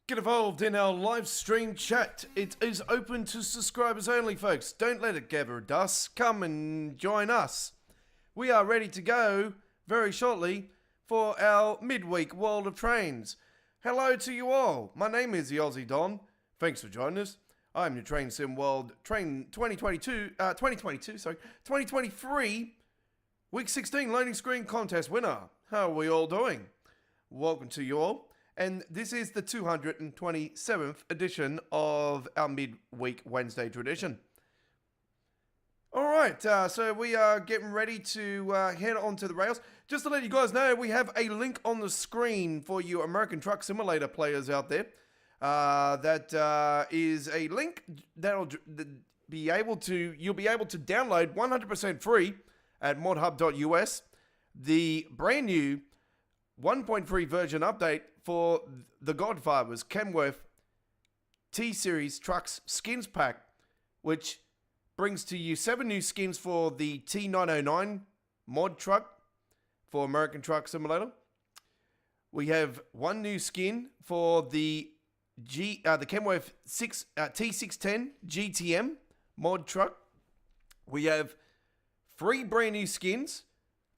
Get involved in our live stream chat. It is open to subscribers only, folks. Don't let it gather dust. Come and join us. We are ready to go very shortly for our midweek World of Trains. Hello to you all. My name is the Aussie Don. Thanks for joining us. I'm your Train Sim World Train 2023 Week 16 loading screen contest winner. How are we all doing? Welcome to you all. And this is the 227th edition of our midweek Wednesday tradition. All right, so we are getting ready to head onto the rails. Just to let you guys know, we have a link on the screen for you American Truck Simulator players out there. That is a link that'll you'll be able to download 100% free at modhub.us the brand new 1.3 version update for the Godfather's Kenworth T-Series Trucks Skins Pack, which brings to you 7 new skins for the T909 mod truck for American Truck Simulator. We have 1 new skin for the Kenworth T610 GTM mod truck. We have 3 brand new skins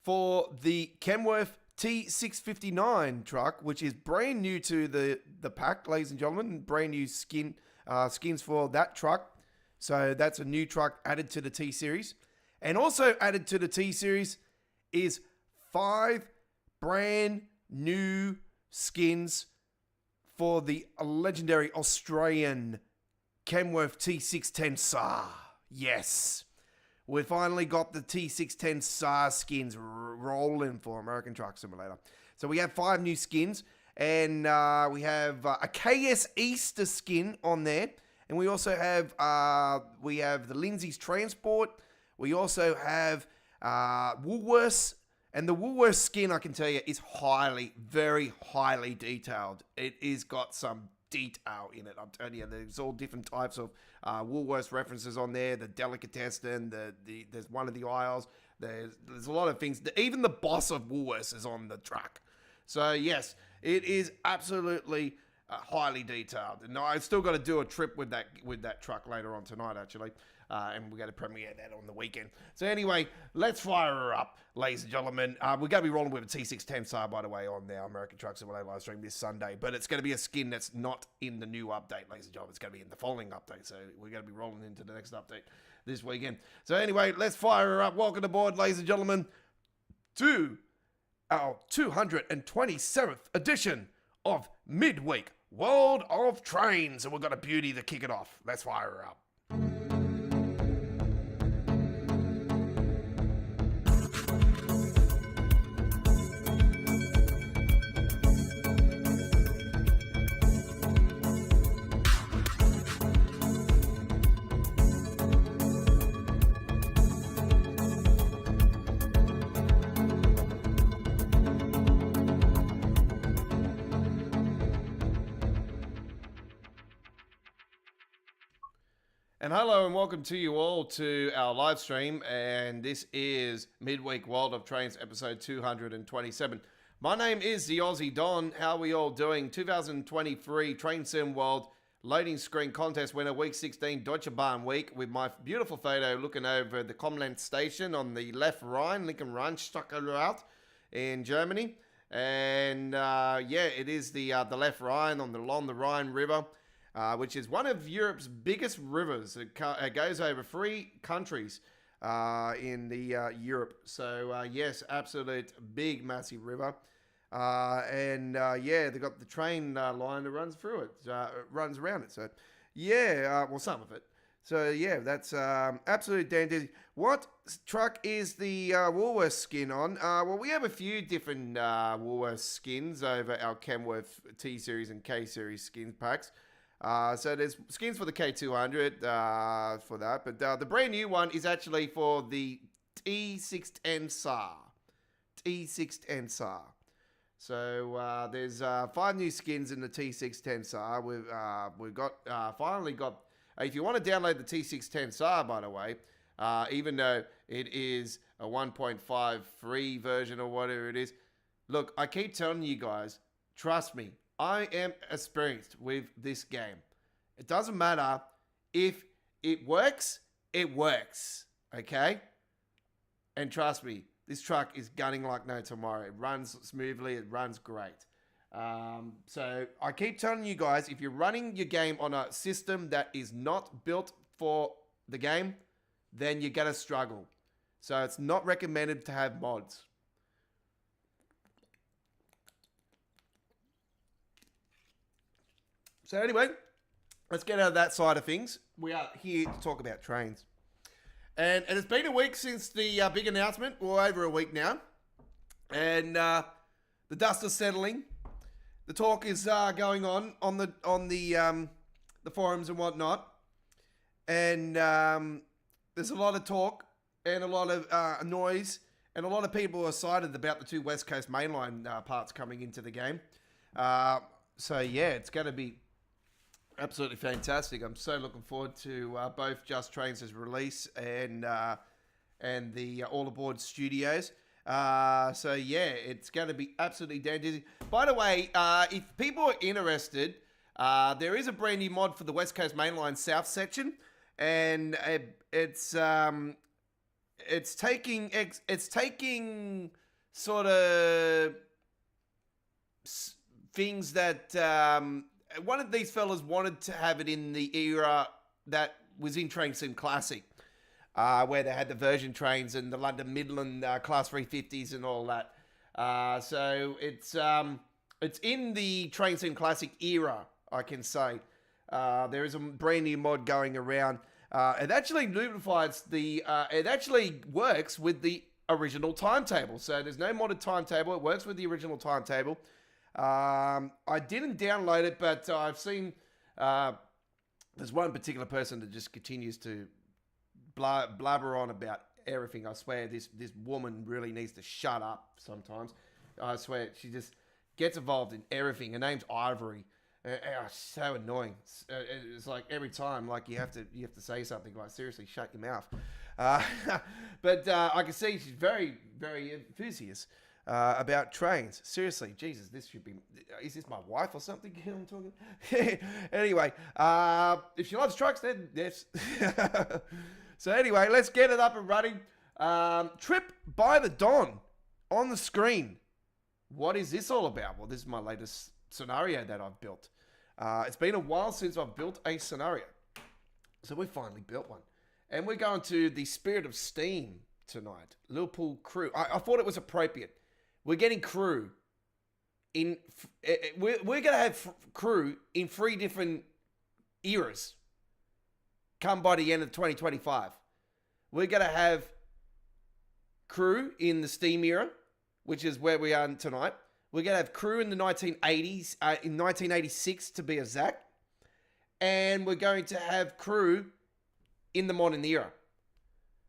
for the Kenworth T659 truck, which is brand new to the pack, ladies and gentlemen. Brand new skins for that truck. So that's a new truck added to the T-Series. And also added to the T-Series is 5 brand new skins for the legendary Australian Kenworth T610 SAR. Yes. We finally got the T610 SAR skins rolling for American Truck Simulator. So we have 5 new skins, and we have a KS Easter skin on there, and we also have the Lindsay's Transport. We also have Woolworths, and the Woolworths skin, I can tell you, is very highly detailed. It is got some detail in it. I'm telling you, there's all different types of Woolworths references on there. The delicatessen, there's one of the aisles. There's a lot of things. Even the boss of Woolworths is on the truck. So yes, it is absolutely highly detailed. And I've still got to do a trip with that truck later on tonight, actually. And we're going to premiere that on the weekend. So anyway, let's fire her up, ladies and gentlemen. We're going to be rolling with a T610 SAR, by the way, on our American Truck Simulator live stream this Sunday. But it's going to be a skin that's not in the new update, ladies and gentlemen. It's going to be in the following update. So we're going to be rolling into the next update this weekend. So anyway, let's fire her up. Welcome aboard, ladies and gentlemen, to our 227th edition of Midweek World of Trains. And we've got a beauty to kick it off. Let's fire her up. And hello and welcome to you all to our live stream, and this is Midweek World of Trains episode 227. My name is the Aussie Don. How are we all doing? 2023 Train Sim World loading screen contest winner, week 16 Deutsche Bahn week, with my beautiful photo looking over the Comland station on the left Rhine, Lincoln Rheinstrecke Route in Germany. And yeah, it is the left Rhine along the Rhine River. Which is one of Europe's biggest rivers. It goes over 3 countries in the Europe. So yes, absolute big, massive river. And yeah, they've got the train line that runs through it, runs around it. So yeah, well, some of it. So yeah, that's absolutely damn dizzy. What truck is the Woolworths skin on? Well, we have a few different Woolworths skins over our Kenworth T Series and K Series skin packs. So there's skins for the K200 for that, but the brand new one is actually for the T610 SAR. T610 SAR. So there's 5 new skins in the T610 SAR. We've got finally got. If you want to download the T610 SAR, by the way, even though it is a 1.5 free version or whatever it is, look, I keep telling you guys, trust me, I am experienced with this game. It doesn't matter if it works, okay? And trust me, this truck is gunning like no tomorrow. It runs smoothly, it runs great. So I keep telling you guys, if you're running your game on a system that is not built for the game, then you're going to struggle. So it's not recommended to have mods. So anyway, let's get out of that side of things. We are here to talk about trains. And it's been a week since the big announcement, or over a week now. And the dust is settling. The talk is going on the forums and whatnot, and there's a lot of talk and a lot of noise, and a lot of people are excited about the 2 West Coast mainline parts coming into the game. So yeah, it's going to be absolutely fantastic. I'm so looking forward to both Just Trains' release and the All Aboard Studios. So yeah, it's going to be absolutely damn dizzy. By the way, if people are interested, there is a brand new mod for the West Coast Mainline South section, and it's taking sort of things that one of these fellas wanted to have it in the era that was in Train Sim Classic. Where they had the version trains and the London Midland Class 350s and all that. So it's in the Train Sim Classic era, I can say. There is a brand new mod going around. It actually lubrifies it actually works with the original timetable. So there's no modded timetable. It works with the original timetable. I didn't download it, but I've seen there's one particular person that just continues to blabber on about everything. I swear this woman really needs to shut up sometimes. I swear she just gets involved in everything. Her name's Ivory. So annoying. It's like every time, like you have to say something like, seriously, shut your mouth. But I can see she's very, very enthusiastic about trains. Seriously, Jesus, this should be. Is this my wife or something? I'm talking. Anyway, if she loves trucks, then yes. So anyway, let's get it up and running. Trip by the Don on the screen. What is this all about? Well, this is my latest scenario that I've built. It's been a while since I've built a scenario. So we finally built one. And we're going to the Spirit of Steam tonight. Liverpool Crewe. I thought it was appropriate. We're getting Crewe in. We're going to have Crewe in 3 different eras. Come by the end of 2025. We're going to have Crewe in the Steam era, which is where we are tonight. We're going to have Crewe in the 1980s, in 1986 to be exact. And we're going to have Crewe in the modern era.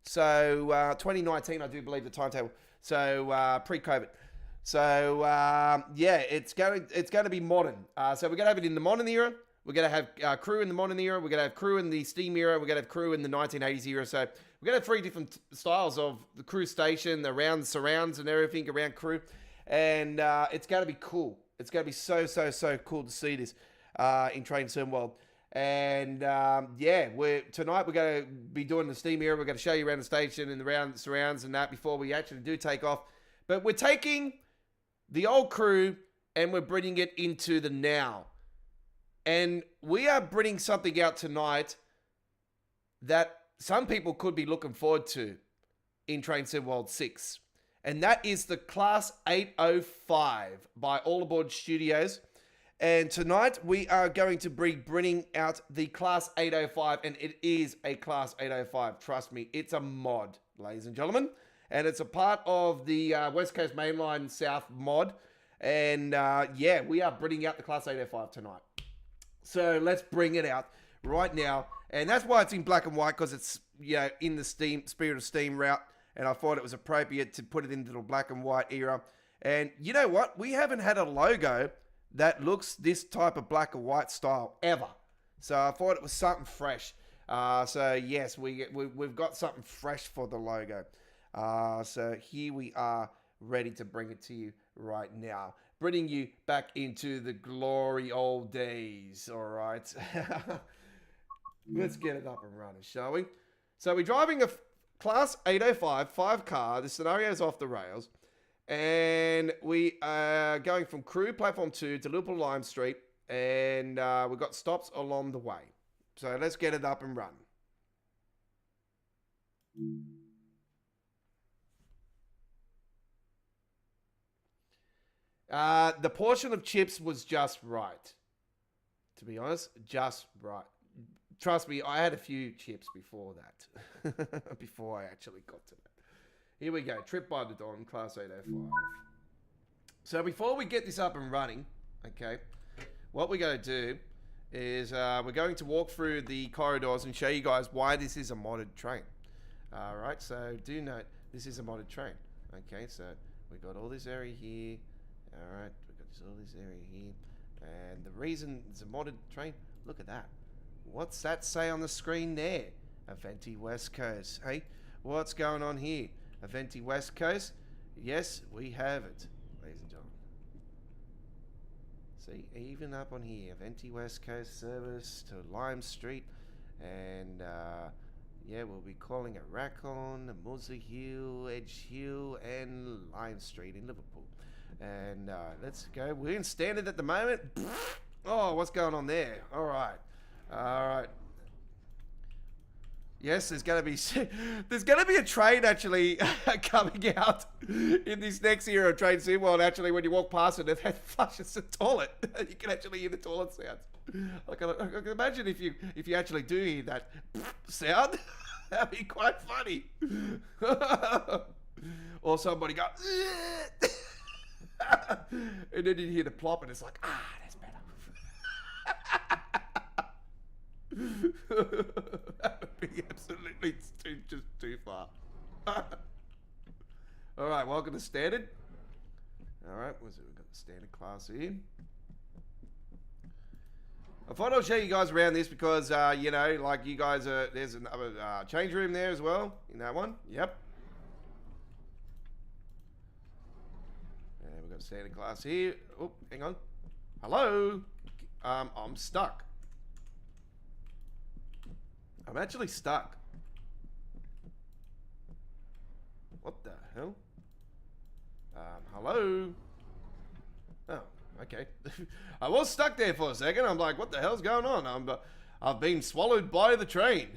So 2019, I do believe the timetable. So pre-COVID. So yeah, it's going to be modern. So we're going to have it in the modern era. We're going to have Crewe in the modern era. We're going to have Crewe in the Steam era. We're going to have Crewe in the 1980s era. So we're going to have 3 different styles of the Crewe station, around surrounds and everything around Crewe. And it's going to be cool. It's going to be so cool to see this in Train Sim World. And yeah, tonight we're going to be doing the Steam era. We're going to show you around the station and around the surrounds and that before we actually do take off. But we're taking the old Crewe and we're bringing it into the now. And we are bringing something out tonight that some people could be looking forward to in Train Sim World 6. And that is the Class 805 by All Aboard Studios. And tonight we are going to be bringing out the Class 805, and it is a Class 805. Trust me, it's a mod, ladies and gentlemen. And it's a part of the West Coast Mainline South mod. And yeah, we are bringing out the Class 805 tonight. So let's bring it out right now. And that's why it's in black and white, because it's, you know, in the Spirit of Steam route. And I thought it was appropriate to put it into the black and white era. And you know what? We haven't had a logo that looks this type of black and white style ever. So I thought it was something fresh. So yes, we've got something fresh for the logo. So here we are, ready to bring it to you right now. Bringing you back into the glory old days, all right? Let's get it up and running, shall we? So we're driving a Class 805 5-car. The scenario's off the rails. And we are going from Crewe Platform 2 to Liverpool Lime Street. And we've got stops along the way. So let's get it up and running. The portion of chips was just right. To be honest, just right. Trust me, I had a few chips before that. Before I actually got to that. Here we go. Trip by the Don, Class 805. So before we get this up and running, okay, what we're going to do is we're going to walk through the corridors and show you guys why this is a modded train. All right, so do note, this is a modded train. Okay, so we've got all this area here. All right, we've got all this area here. And the reason it's a modded train, look at that. What's that say on the screen there? Aventi West Coast. Hey, what's going on here? Aventi West Coast? Yes, we have it, ladies and gentlemen. See, even up on here, Aventi West Coast service to Lime Street. And, yeah, we'll be calling it Racon, Muzzle Hill, Edge Hill, and Lime Street in Liverpool. And let's go. We're in standard at the moment. Oh, what's going on there? All right. All right. Yes, there's going to be a train actually coming out in this next era of train sim world. Actually, when you walk past it, it flushes the toilet. You can actually hear the toilet sounds. I can imagine if you actually do hear that sound, that'd be quite funny. Or somebody go, and then you hear the plop, and it's like, that's better. That would be absolutely just too far. All right, welcome to standard. All right, we've got the standard class here. I thought I'll show you guys around this because, you know, like you guys there's another change room there as well in that one. Yep. And we've got standard class here. Oh, hang on. Hello. I'm stuck. I'm actually stuck. What the hell? Hello? Oh, okay. I was stuck there for a second. I'm like, what the hell's going on? I've been swallowed by the train.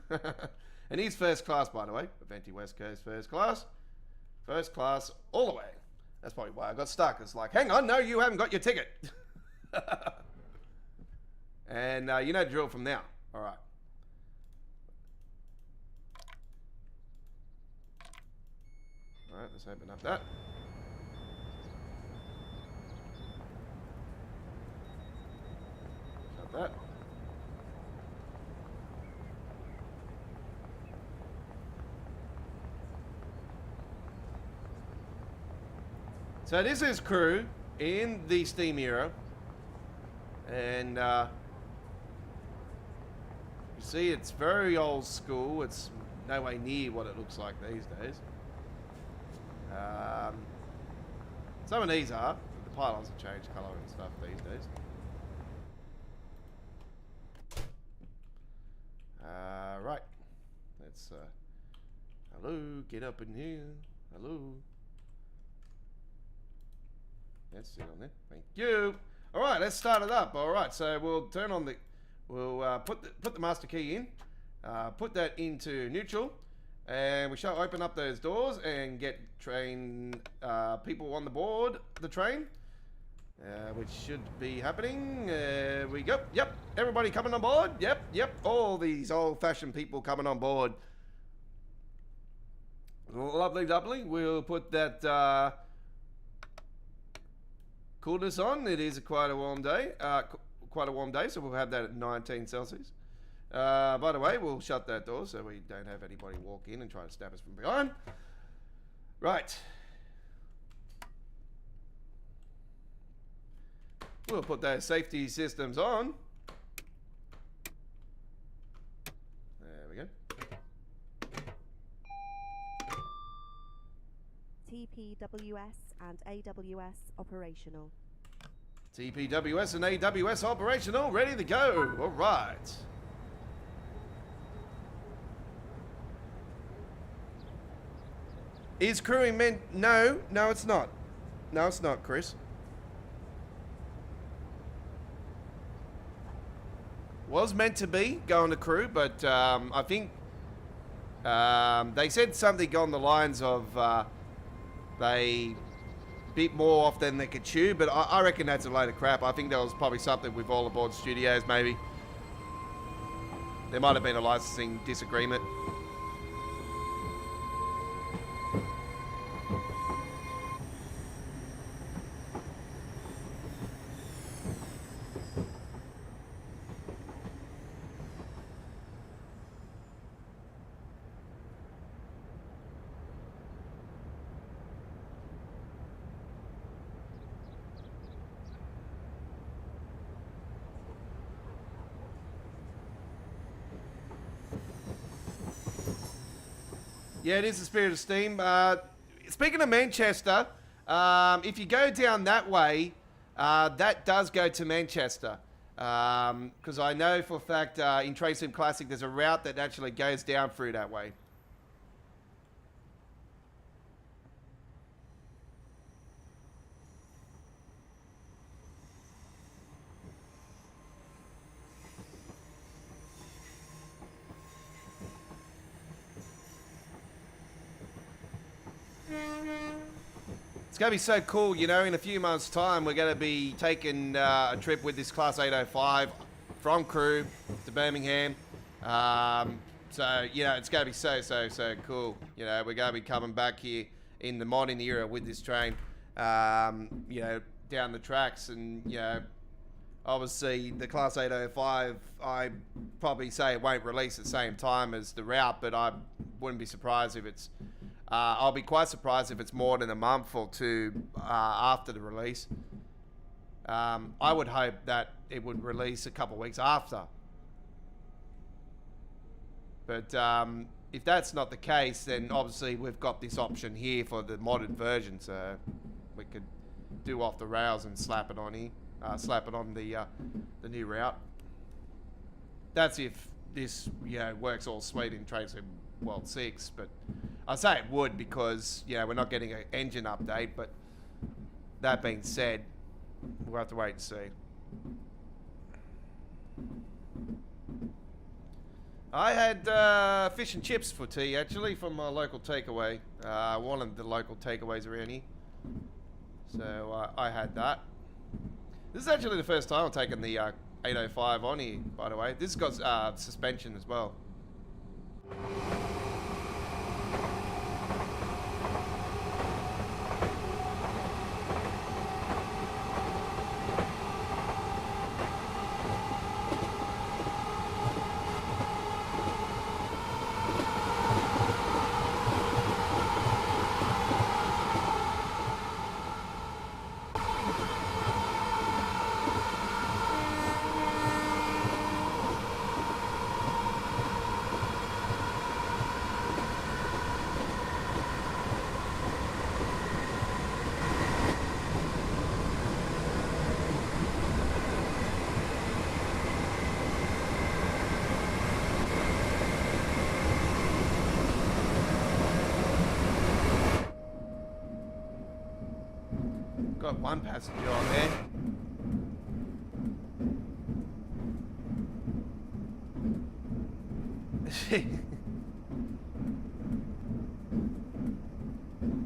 And he's first class, by the way. Aventi West Coast first class. First class all the way. That's probably why I got stuck. It's like, hang on, no, you haven't got your ticket. And you know the drill from now. All right. All right, let's open up that. Shut that. So this is Crewe in the Steam era. And you see it's very old school. It's no way near what it looks like these days. Some of these are. The pylons have changed colour and stuff these days. Right. Let's, hello, get up in here. Hello. Let's sit on there. Thank you. All right, let's start it up. All right, so we'll turn on the, we'll put the master key in, put that into neutral. And we shall open up those doors and get train people on the board, the train. which should be happening. We go. Yep. Everybody coming on board. Yep. All these old-fashioned people coming on board. Lovely. We'll put that coolness on. It is quite a warm day. So we'll have that at 19 Celsius. By the way, we'll shut that door so we don't have anybody walk in and try to stab us from behind. Right. We'll put those safety systems on. There we go. TPWS and AWS operational. TPWS and AWS operational, ready to go. All right. Is crewing meant? No, it's not. No, it's not, Chris. Was meant to be going to Crewe, but I think they said something on the lines of they bit more off than they could chew, but I reckon that's a load of crap. I think that was probably something with All Aboard Studios, maybe. There might have been a licensing disagreement. Yeah, it is the Spirit of Steam. Speaking of Manchester, if you go down that way, that does go to Manchester. Because I know for a fact in Train Sim Classic, there's a route that actually goes down through that way. It's going to be so cool, you know, in a few months' time, we're going to be taking a trip with this Class 805 from Crewe to Birmingham. So, you know, it's going to be so cool. You know, we're going to be coming back here in the modern era with this train, you know, down the tracks. And, you know, obviously the Class 805, I probably say it won't release at the same time as the route, but I wouldn't be surprised if it's... I'll be quite surprised if it's more than a month or two after the release. I would hope that it would release a couple of weeks after. But if that's not the case, then obviously we've got this option here for the modded version, so we could do off the rails and slap it on here, slap it on the new route. That's if this, you know, works all sweet in Train Sim World 6, but I say it would because, you know, we're not getting an engine update, but that being said, we'll have to wait and see. I had fish and chips for tea, actually, from my local takeaway. One of the local takeaways around here. So I had that. This is actually the first time I've taken the 805 on here, by the way. This has got suspension as well. Got one passenger on there.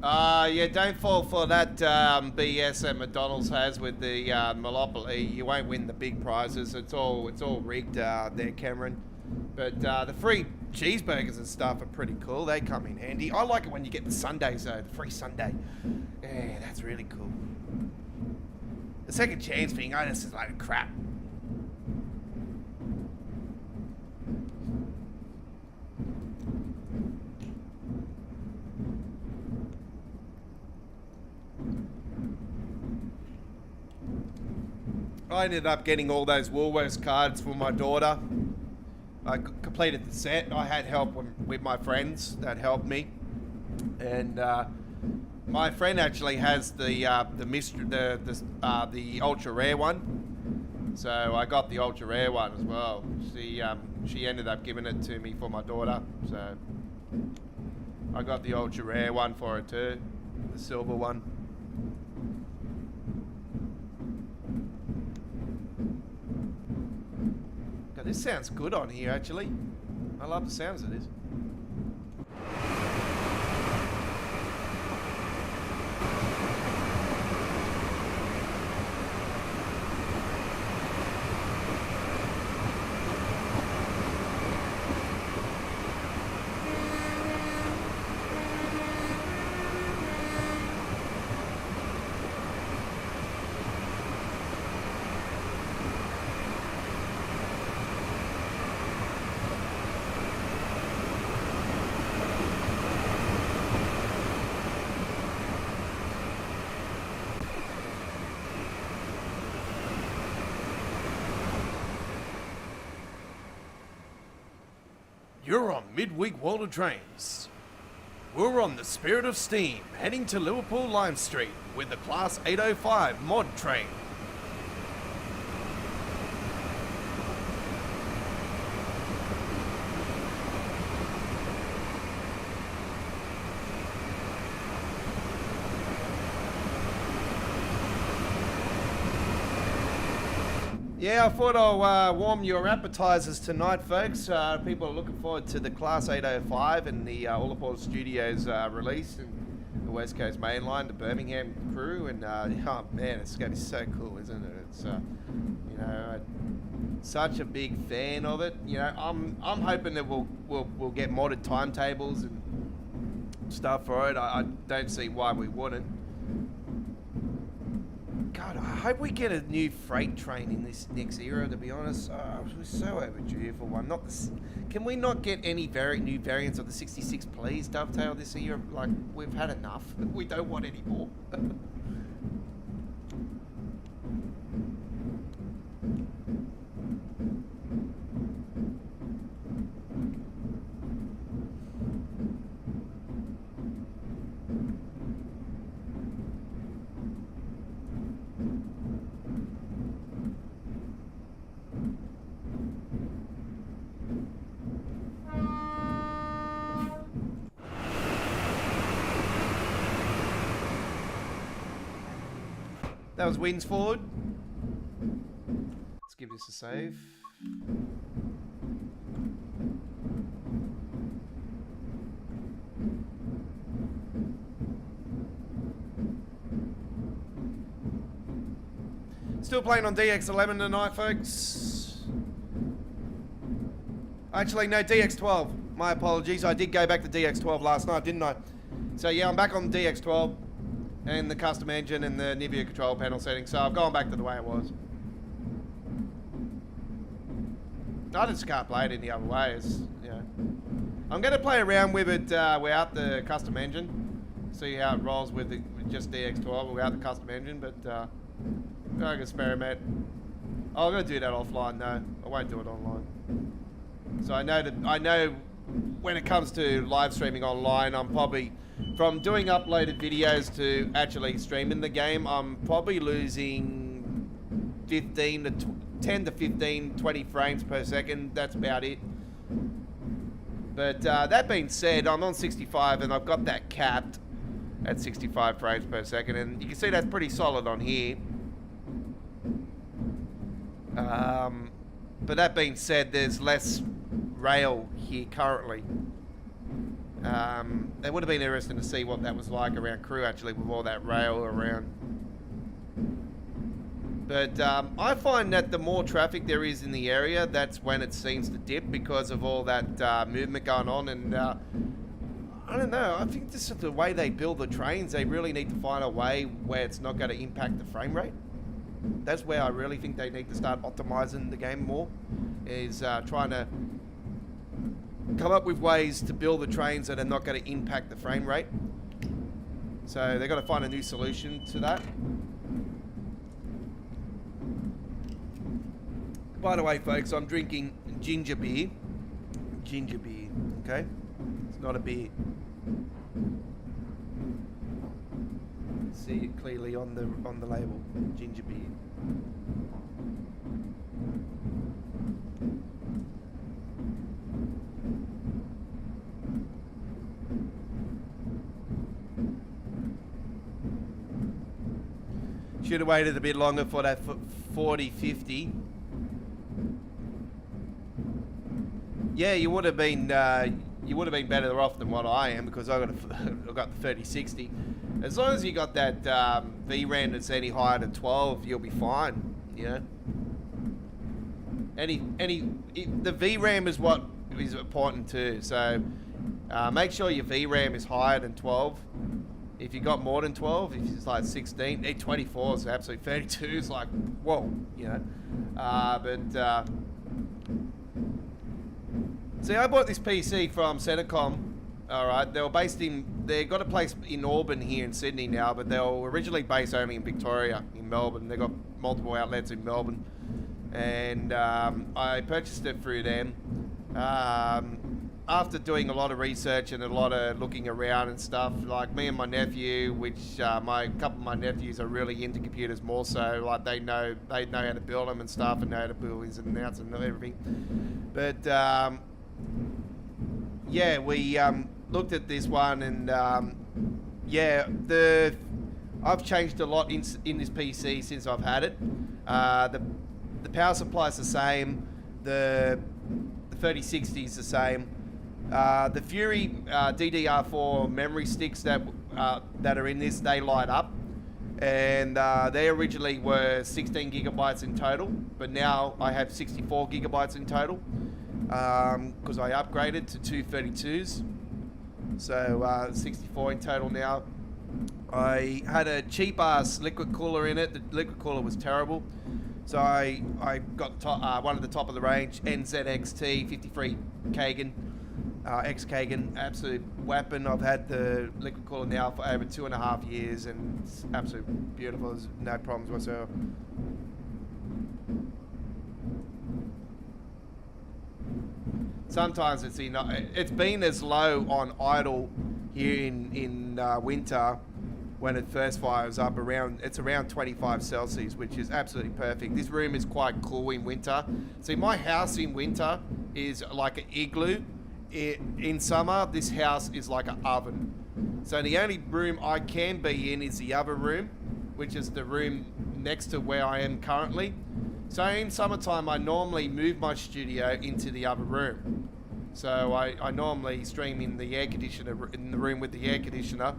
Yeah, don't fall for that BS that McDonald's has with the monopoly. You won't win the big prizes. It's all rigged there, Cameron. But the free cheeseburgers and stuff are pretty cool. They come in handy. I like it when you get the Sundays though, the free Sunday. Yeah, that's really cool. The second chance thing, this is like crap. I ended up getting all those Woolworths cards for my daughter. I completed the set. I had help with my friends that helped me, and my friend actually has the ultra rare one. So I got the ultra rare one as well. She ended up giving it to me for my daughter. So I got the ultra rare one for her too, the silver one. This sounds good on here, actually. I love the sounds of this. You're on Midweek World of Trains. We're on the Spirit of Steam, heading to Liverpool Lime Street with the Class 805 mod train. Yeah, I thought I'll warm your appetizers tonight, folks. People are looking forward to the Class 805 and the All Aboard Studios release in the West Coast Main Line, the Birmingham Crewe, and oh man, it's going to be so cool, isn't it? It's such a big fan of it. I'm hoping that we'll get modded timetables and stuff for it. I don't see why we wouldn't. God, I hope we get a new freight train in this next era, to be honest. We're so overdue for one. Can we not get any new variants of the 66, please, Dovetail, this year? Like, we've had enough. We don't want any more. That was Winds Forward. Let's give this a save. Still playing on DX11 tonight, folks. Actually, no, DX12. My apologies. I did go back to DX12 last night, didn't I? So yeah, I'm back on DX12. And the custom engine and the Nivea control panel settings, so I've gone back to the way it was. I just can't play it any other way. I'm going to play around with it without the custom engine, see how it rolls with just DX12 without the custom engine, but I'm going to experiment. I'm going to do that offline, no. I won't do it online. So I know when it comes to live streaming online, I'm probably, from doing uploaded videos to actually streaming the game, I'm probably losing 10 to 15, 20 frames per second. That's about it. But that being said, I'm on 65 and I've got that capped at 65 frames per second. And you can see that's pretty solid on here. But that being said, there's less rail here currently. It would have been interesting to see what that was like around Crewe, actually, with all that rail around. But I find that the more traffic there is in the area, that's when it seems to dip because of all that movement going on. And I don't know, I think this is the way they build the trains. They really need to find a way where it's not going to impact the frame rate. That's where I really think they need to start optimizing the game more, is trying to come up with ways to build the trains that are not going to impact the frame rate. So they've got to find a new solution to that. By the way, folks, I'm drinking ginger beer. Ginger beer, okay? It's not a beer. See it clearly on the label. Ginger beer. Should have waited a bit longer for that 40-50. Yeah, you would have been better off than what I am, because I got the 30-60. As long as you got that VRAM that's any higher than 12, you'll be fine. You know. The VRAM is what is important too. So make sure your VRAM is higher than 12. If you got more than 12, if it's like 16, 24 is absolute. 32 is like, whoa, you know. See, I bought this PC from Centacom. All right, they got a place in Auburn here in Sydney now, but they were originally based only in Victoria, in Melbourne. They got multiple outlets in Melbourne, and I purchased it through them. After doing a lot of research and a lot of looking around and stuff, like me and my nephew, which my couple of my nephews are really into computers more so, like they know how to build them and stuff, and know how to build ins and outs and everything. But yeah, we looked at this one, and I've changed a lot in this PC since I've had it. The power supply is the same. The 3060 is the same. The Fury DDR4 memory sticks that are in this, they light up, and they originally were 16 gigabytes in total, but now I have 64 gigabytes in total because I upgraded to two 32s, so 64 in total now. I had a cheap ass liquid cooler in it. The liquid cooler was terrible, so I got one of the top of the range NZXT 53 Kagan. X Kagan, absolute weapon. I've had the liquid cooler now for over 2.5 years, and it's absolutely beautiful. There's no problems whatsoever. Sometimes it's been as low on idle here in winter when it first fires up. It's around 25 Celsius, which is absolutely perfect. This room is quite cool in winter. See, my house in winter is like an igloo. In summer, this house is like an oven. So the only room I can be in is the other room, which is the room next to where I am currently. So in summertime, I normally move my studio into the other room. So I normally stream in the air conditioner, in the room with the air conditioner.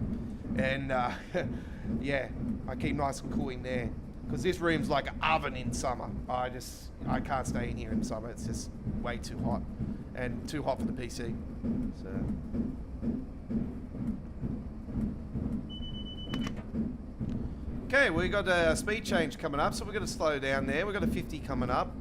And yeah, I keep nice and cool in there. Because this room's like an oven in summer. I can't stay in here in summer. It's just way too hot. And too hot for the PC. So. Okay, we got a speed change coming up, so we're going to slow down there. We've got a 50 coming up.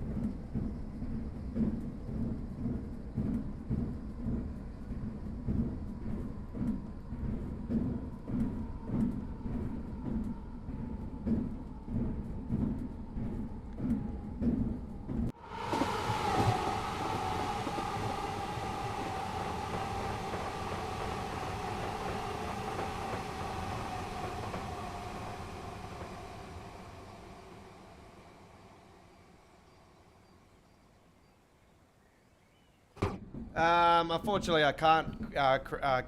Unfortunately, I can't,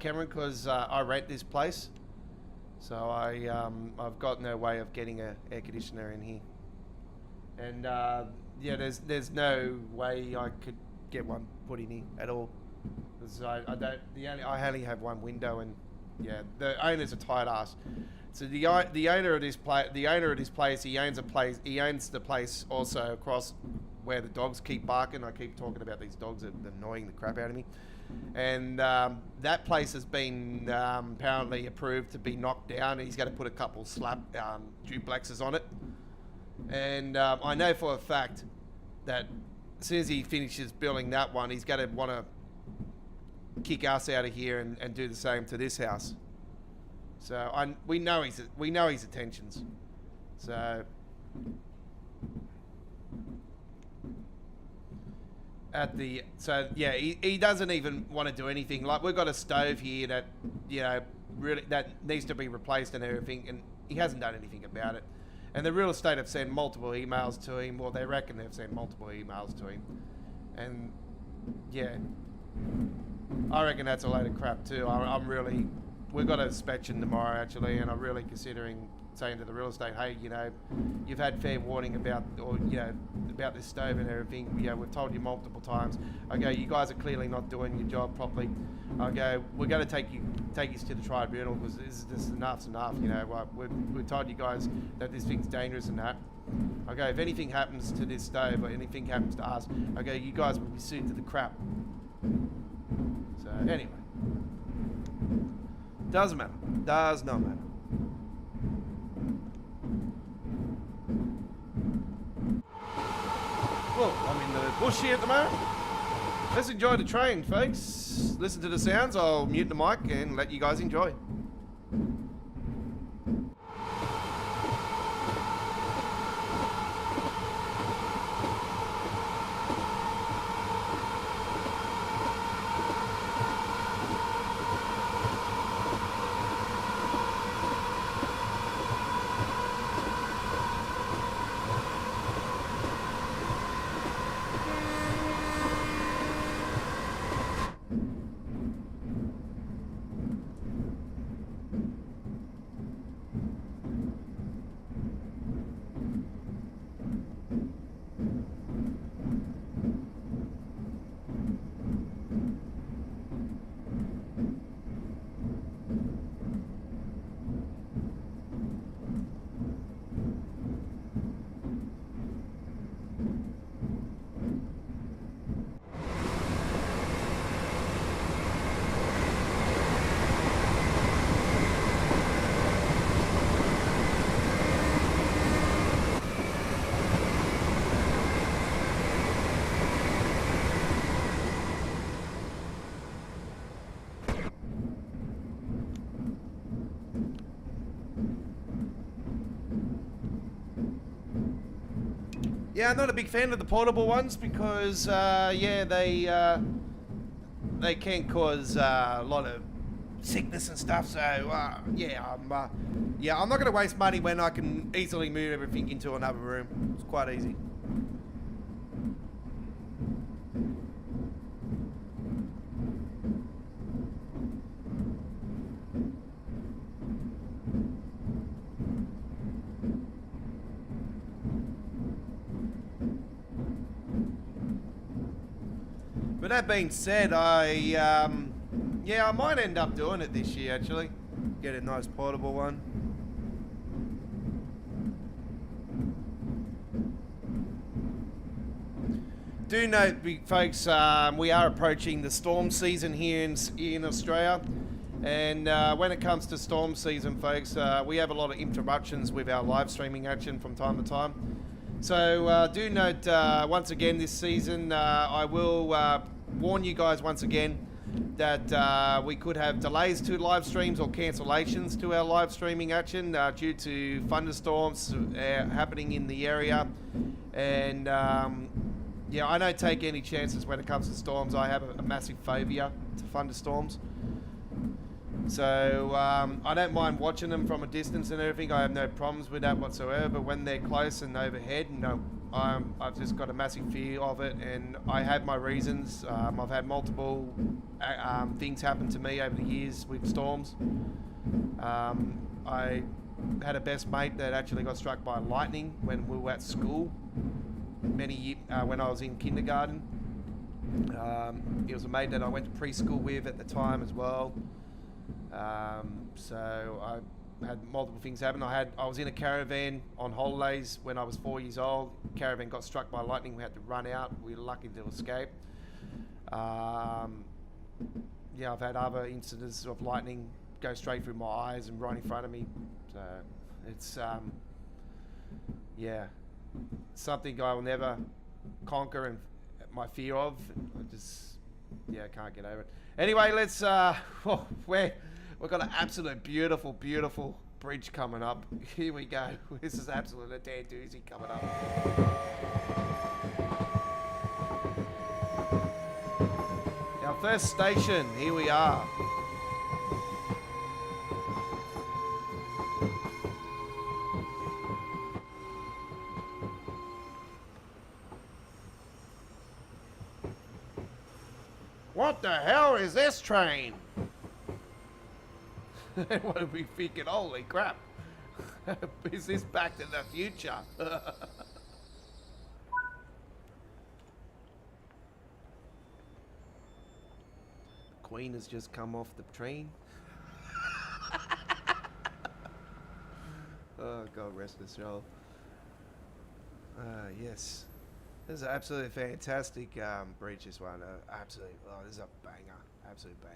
Cameron, because I rent this place, so I've got no way of getting an air conditioner in here, and yeah, there's no way I could get one put in here at all. 'Cause I don't. I only have one window, and yeah, the owner's a tight ass. So the owner of this place, he owns a place. He owns the place also across where the dogs keep barking. I keep talking about these dogs that are annoying the crap out of me. And that place has been apparently approved to be knocked down. He's going to put a couple duplexes on it. And I know for a fact that as soon as he finishes building that one, he's going to want to kick us out of here and do the same to this house. So we know his intentions. So he doesn't even want to do anything. Like, we've got a stove here that really that needs to be replaced and everything, and he hasn't done anything about it. And the real estate have sent multiple emails to him. Well, they reckon they've sent multiple emails to him, and yeah, I reckon that's a load of crap too. We've got a inspection tomorrow actually, and I'm really considering saying to the real estate, hey, you've had fair warning about this stove and everything. We've told you multiple times. I go, you guys are clearly not doing your job properly. I go, we're going to take you to the tribunal because this is enough's enough. We've told you guys that this thing's dangerous and that. I go, if anything happens to this stove or anything happens to us, I go, you guys will be sued to the crap. So anyway, doesn't matter. Does not matter. Well, I'm in the bush here at the moment. Let's enjoy the train, folks. Listen to the sounds. I'll mute the mic and let you guys enjoy. Yeah, I'm not a big fan of the portable ones because, they can cause a lot of sickness and stuff. So, I'm not going to waste money when I can easily move everything into another room. It's quite easy. But that being said, I might end up doing it this year actually. Get a nice portable one. Do note, folks, we are approaching the storm season here in Australia. And when it comes to storm season, folks, we have a lot of interruptions with our live streaming action from time to time. So do note, once again this season, I will warn you guys once again that we could have delays to live streams or cancellations to our live streaming action due to thunderstorms happening in the area. And I don't take any chances when it comes to storms. I have a massive phobia to thunderstorms. So I don't mind watching them from a distance and everything. I have no problems with that whatsoever. But when they're close and overhead, I've just got a massive fear of it, and I have my reasons. I've had multiple things happen to me over the years with storms. I had a best mate that actually got struck by lightning when we were at school when I was in kindergarten. He was a mate that I went to preschool with at the time as well. So I had multiple things happen. I was in a caravan on holidays when I was 4 years old. Caravan got struck by lightning. We had to run out. We were lucky to escape. Yeah, I've had other incidents of lightning go straight through my eyes and right in front of me. So it's yeah, something I will never conquer and my fear of. I just can't get over it. Anyway, let's we've got an absolute beautiful bridge coming up. Here we go. This is absolute a damn doozy coming up. Our first station, here we are. What the hell is this train? What are we thinking? Holy crap. Is this Back to the Future? Queen has just come off the train. Oh, God rest his soul. Yes. This is absolutely fantastic bridge, this one. Absolutely. Oh, this is a banger. Absolute banger.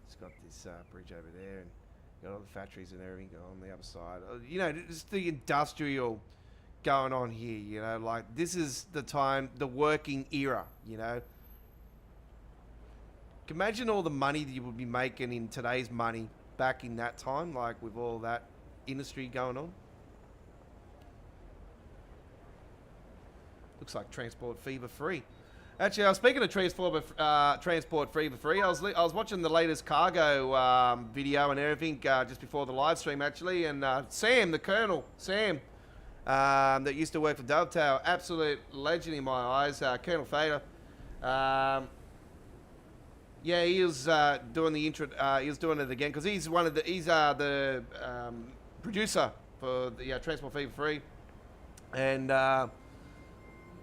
It's got this bridge over there and got all the factories and everything going on the other side. You know, just the industrial going on here, you know, like this is the time, the working era, you know. Imagine all the money that you would be making in today's money back in that time, like with all that industry going on. Looks like transport fever free. Actually, I was speaking of transport fever free. I was watching the latest cargo video and everything just before the live stream actually, and Sam, the Colonel, that used to work for Dovetail, absolute legend in my eyes, Colonel Fader. Yeah, he was doing the intro. He was doing it again because he's the producer for the Transport Fever Free, and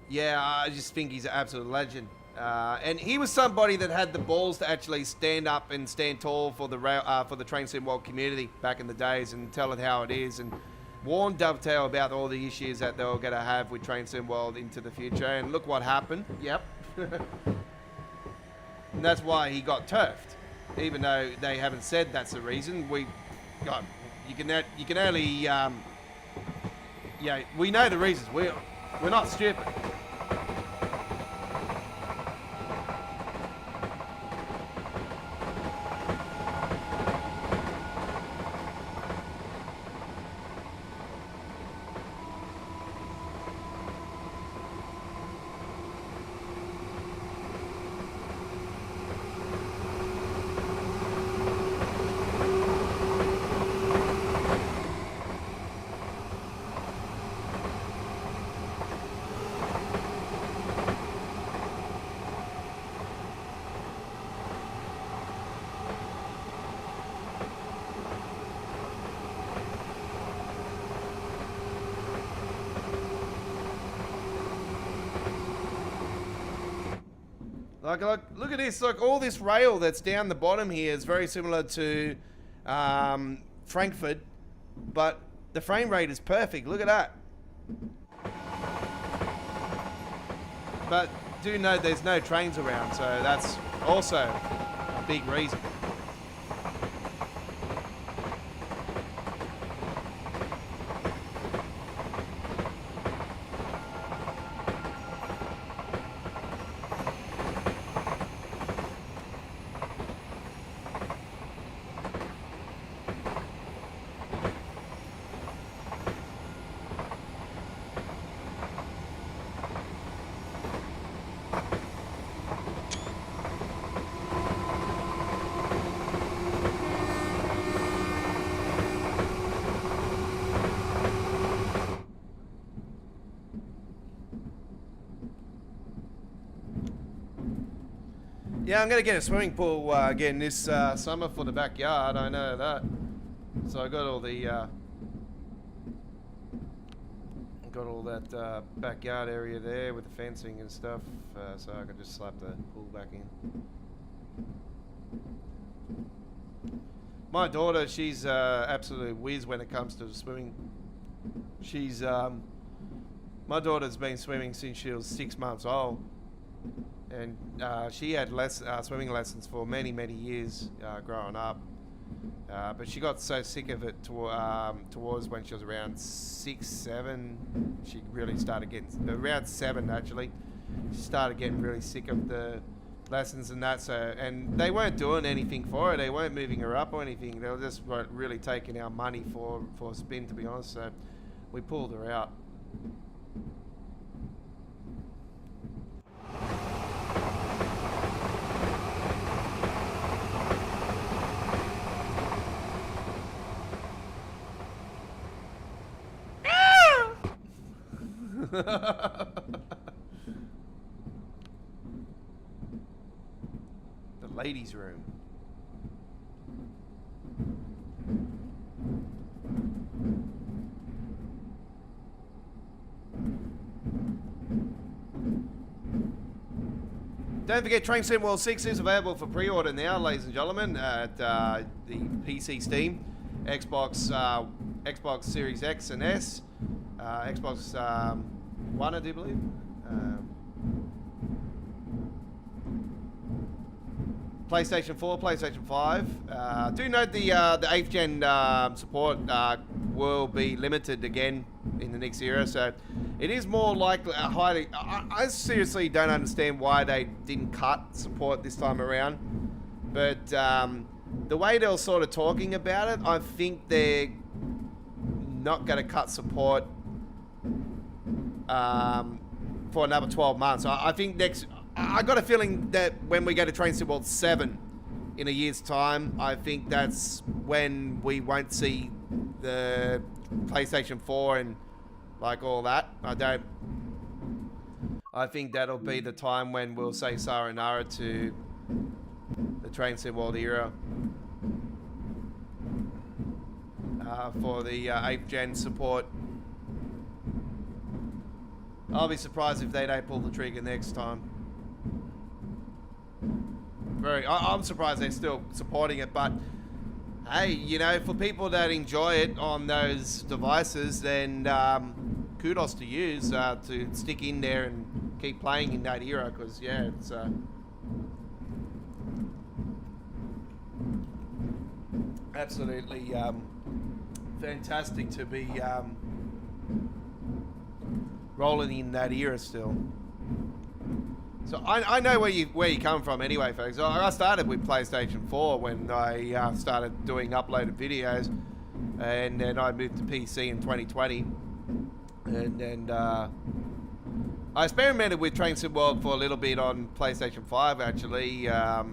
yeah, I just think he's an absolute legend. And he was somebody that had the balls to actually stand up and stand tall for the Train Sim World community back in the days and tell it how it is and warn Dovetail about all the issues that they were going to have with Train Sim World into the future. And look what happened. Yep. And that's why he got turfed, even though they haven't said that's the reason. You can only, yeah, we know the reasons. We're not stupid. Look at this. Look, all this rail that's down the bottom here is very similar to Frankfurt, but the frame rate is perfect. Look at that. But do note there's no trains around, so that's also a big reason. Yeah, I'm going to get a swimming pool again this summer for the backyard. I know that. So I got all the Got all that backyard area there with the fencing and stuff, so I can just slap the pool back in. My daughter, she's absolute whiz when it comes to swimming. She's my daughter's been swimming since she was 6 months old, and she had swimming lessons for many years growing up. But she got so sick of it towards when she was around 6, 7. She really started getting, around 7 actually, she started getting really sick of the lessons and that. So, and they weren't doing anything for her. They weren't moving her up or anything. They were just really taking our money for a spin, to be honest. So we pulled her out. The ladies' room. Don't forget, Train Sim World 6 is available for pre-order now, ladies and gentlemen, at the PC Steam, Xbox Series X and S, Xbox One, I do believe. PlayStation 4, PlayStation 5. Do note the 8th gen support will be limited again in the next era, so it is more likely highly. I seriously don't understand why they didn't cut support this time around, but the way they were sort of talking about it, I think they're not going to cut support for another 12 months. I think I got a feeling that when we go to Train Sim World 7 in a year's time, I think that's when we won't see the PlayStation 4 and like all that. I think that'll be the time when we'll say sayonara to the Train Sim World era for the 8th gen support. I'll be surprised if they don't pull the trigger next time. I'm surprised they're still supporting it, but hey, you know, for people that enjoy it on those devices, then kudos to you to stick in there and keep playing in that era, because yeah, it's absolutely fantastic to be rolling in that era still. So I know where you come from anyway, folks. I started with PlayStation 4 when I started doing uploaded videos, and then I moved to PC in 2020, and then I experimented with Train Sim World for a little bit on PlayStation 5 actually. I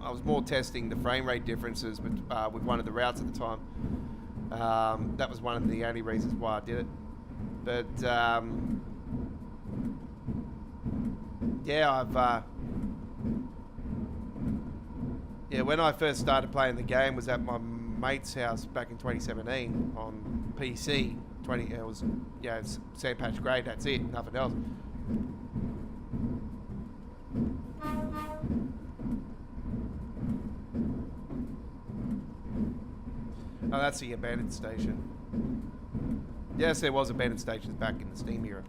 was more testing the frame rate differences with one of the routes at the time. That was one of the only reasons why I did it. But yeah, when I first started playing the game was at my mate's house back in 2017 on PC. It was Sand Patch Grey. That's it, nothing else. Oh, that's the abandoned station. Yes, there was abandoned stations back in the Steam era.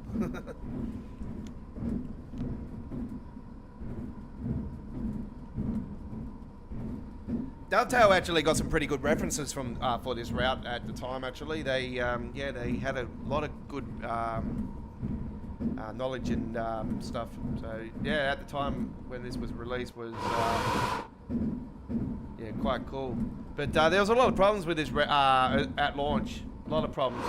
Dovetail actually got some pretty good references from for this route at the time. Actually, they had a lot of good knowledge and stuff. So yeah, at the time when this was released was quite cool. But there was a lot of problems with this at launch. A lot of problems.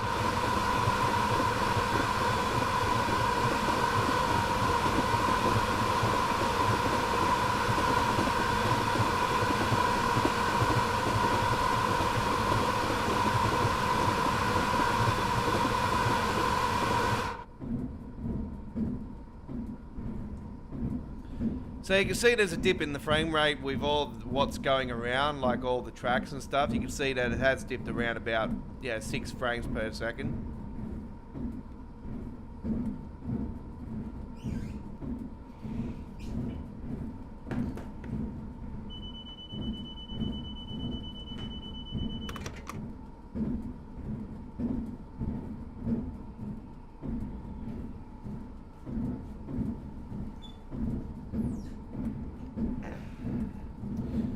So you can see there's a dip in the frame rate with all what's going around, like all the tracks and stuff. You can see that it has dipped around about 6 frames per second.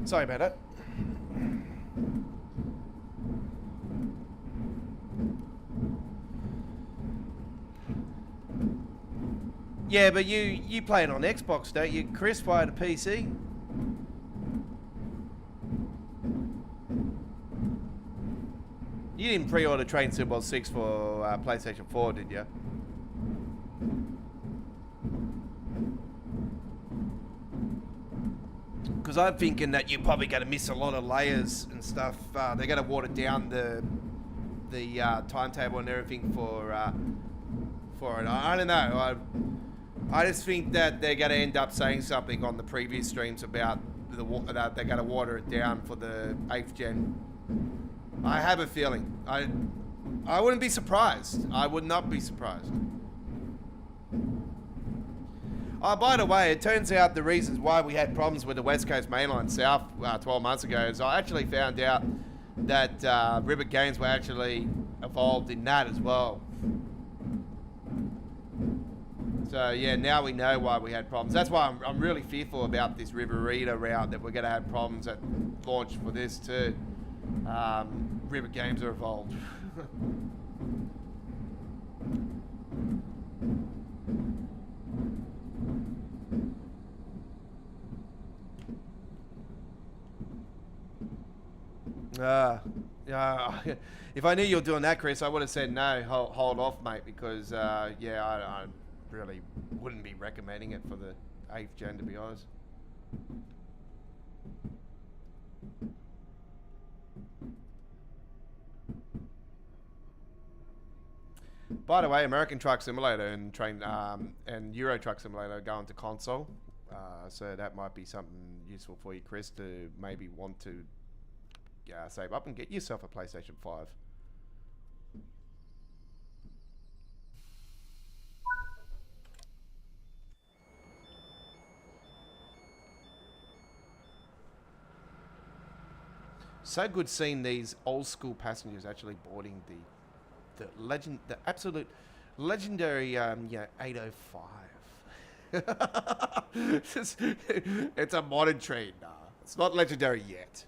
Sorry about that. Yeah, but you play it on Xbox, don't you? Chris, via the PC? You didn't pre-order Train Sim World 6 for PlayStation 4, did you? Because I'm thinking that you're probably going to miss a lot of layers and stuff. They're going to water down the timetable and everything for it. I don't know. I just think that they're going to end up saying something on the previous streams about that they're going to water it down for the 8th gen. I have a feeling. I wouldn't be surprised. I would not be surprised. Oh, by the way, it turns out the reasons why we had problems with the West Coast Mainline South 12 months ago is I actually found out that Rivet Games were actually involved in that as well. So yeah, now we know why we had problems. That's why I'm really fearful about this Riverita route, that we're going to have problems at launch for this too. Rivet Games are involved. If I knew you were doing that, Chris, I would have said no, hold off, mate, because yeah, I really wouldn't be recommending it for the 8th gen, to be honest. By the way, American Truck Simulator and and Euro Truck Simulator are going to console, so that might be something useful for you, Chris, to maybe want to save up and get yourself a PlayStation 5. So good seeing these old school passengers actually boarding the absolute legendary 805. It's a modern train now. It's not legendary yet.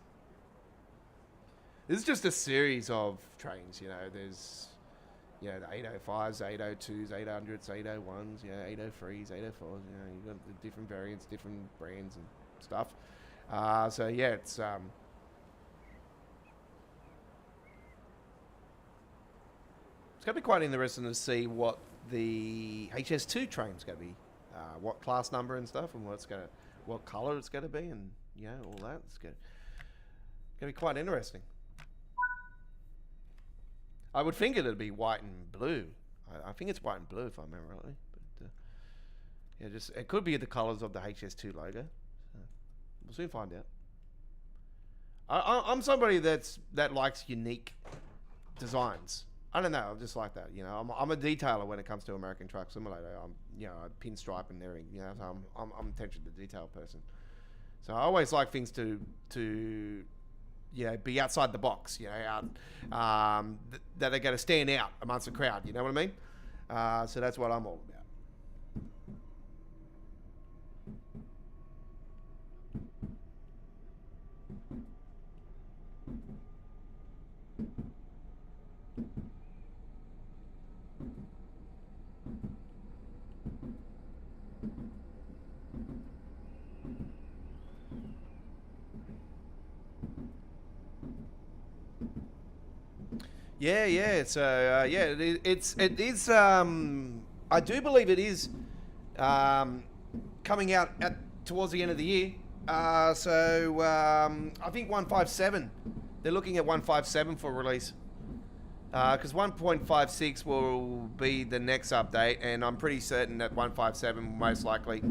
This is just a series of trains, you know. There's, you know, the 805s, 802s, 800s, 801s, 803s, 804s. You know, you've got the different variants, different brands and stuff. So yeah, it's going to be quite interesting to see what the HS2 train's going to be, what class number and stuff, and what color it's going to be, and you know, all that. It's going to be quite interesting. I would think it'd be white and blue. I think it's white and blue if I remember rightly. But yeah, it could be the colors of the HS2 logo. So we'll soon find out. I'm somebody that likes unique designs. I don't know. I'm just like that. You know, I'm a detailer when it comes to American Truck Simulator. I'm, you know, a pinstripe and everything. You know, so I'm attention to detail person. So I always like things to you know, be outside the box. You know, that are going to stand out amongst the crowd. You know what I mean? So that's what I'm all about. Yeah. So it is. I do believe it is coming out towards the end of the year. So I think 157. They're looking at 157 for release. Because 1.56 will be the next update, and I'm pretty certain that 157 most likely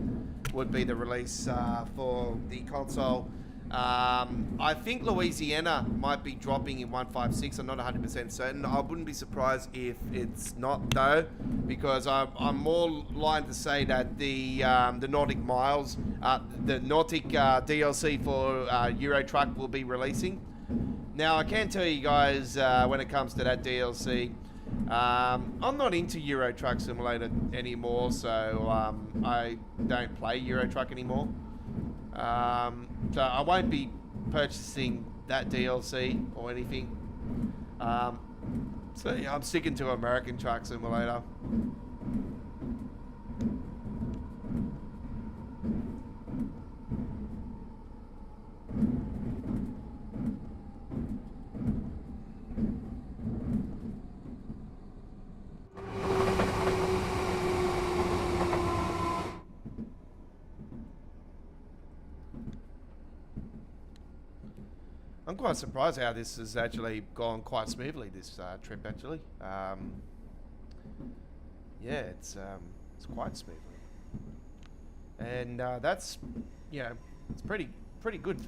would be the release for the console. I think Louisiana might be dropping in 156. I'm not 100% certain. I wouldn't be surprised if it's not, though, because I'm more likely to say that the Nordic Miles, the Nordic DLC for Euro Truck will be releasing. Now, I can tell you guys, when it comes to that DLC, I'm not into Euro Truck Simulator anymore, so I don't play Euro Truck anymore. So I won't be purchasing that DLC or anything. So yeah, I'm sticking to American Truck Simulator. I'm quite surprised how this has actually gone quite smoothly, this trip actually. Yeah, it's quite smoothly. And that's, you know, it's pretty good.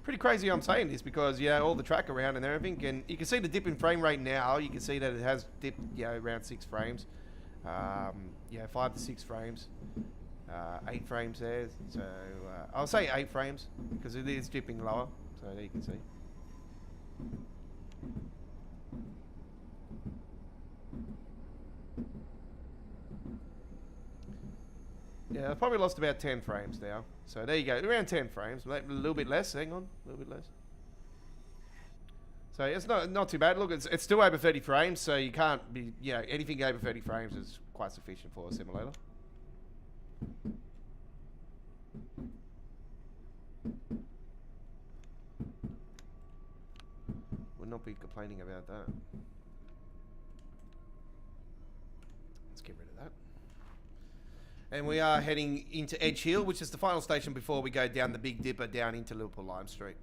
Pretty crazy I'm saying this because, you know, all the track around and everything, and you can see the dip in frame rate now. You can see that it has dipped, you know, around 6 frames. Yeah, 5 to 6 frames. 8 frames there. So I'll say 8 frames because it is dipping lower. So there you can see. Yeah, I've probably lost about 10 frames now. So there you go, around 10 frames, a little bit less, hang on, a little bit less. So it's not too bad. Look, it's still over 30 frames, so you can't be, you know, anything over 30 frames is quite sufficient for a simulator. Would not be complaining about that. Let's get rid of that. And we are heading into Edge Hill, which is the final station before we go down the Big Dipper down into Liverpool Lime Street.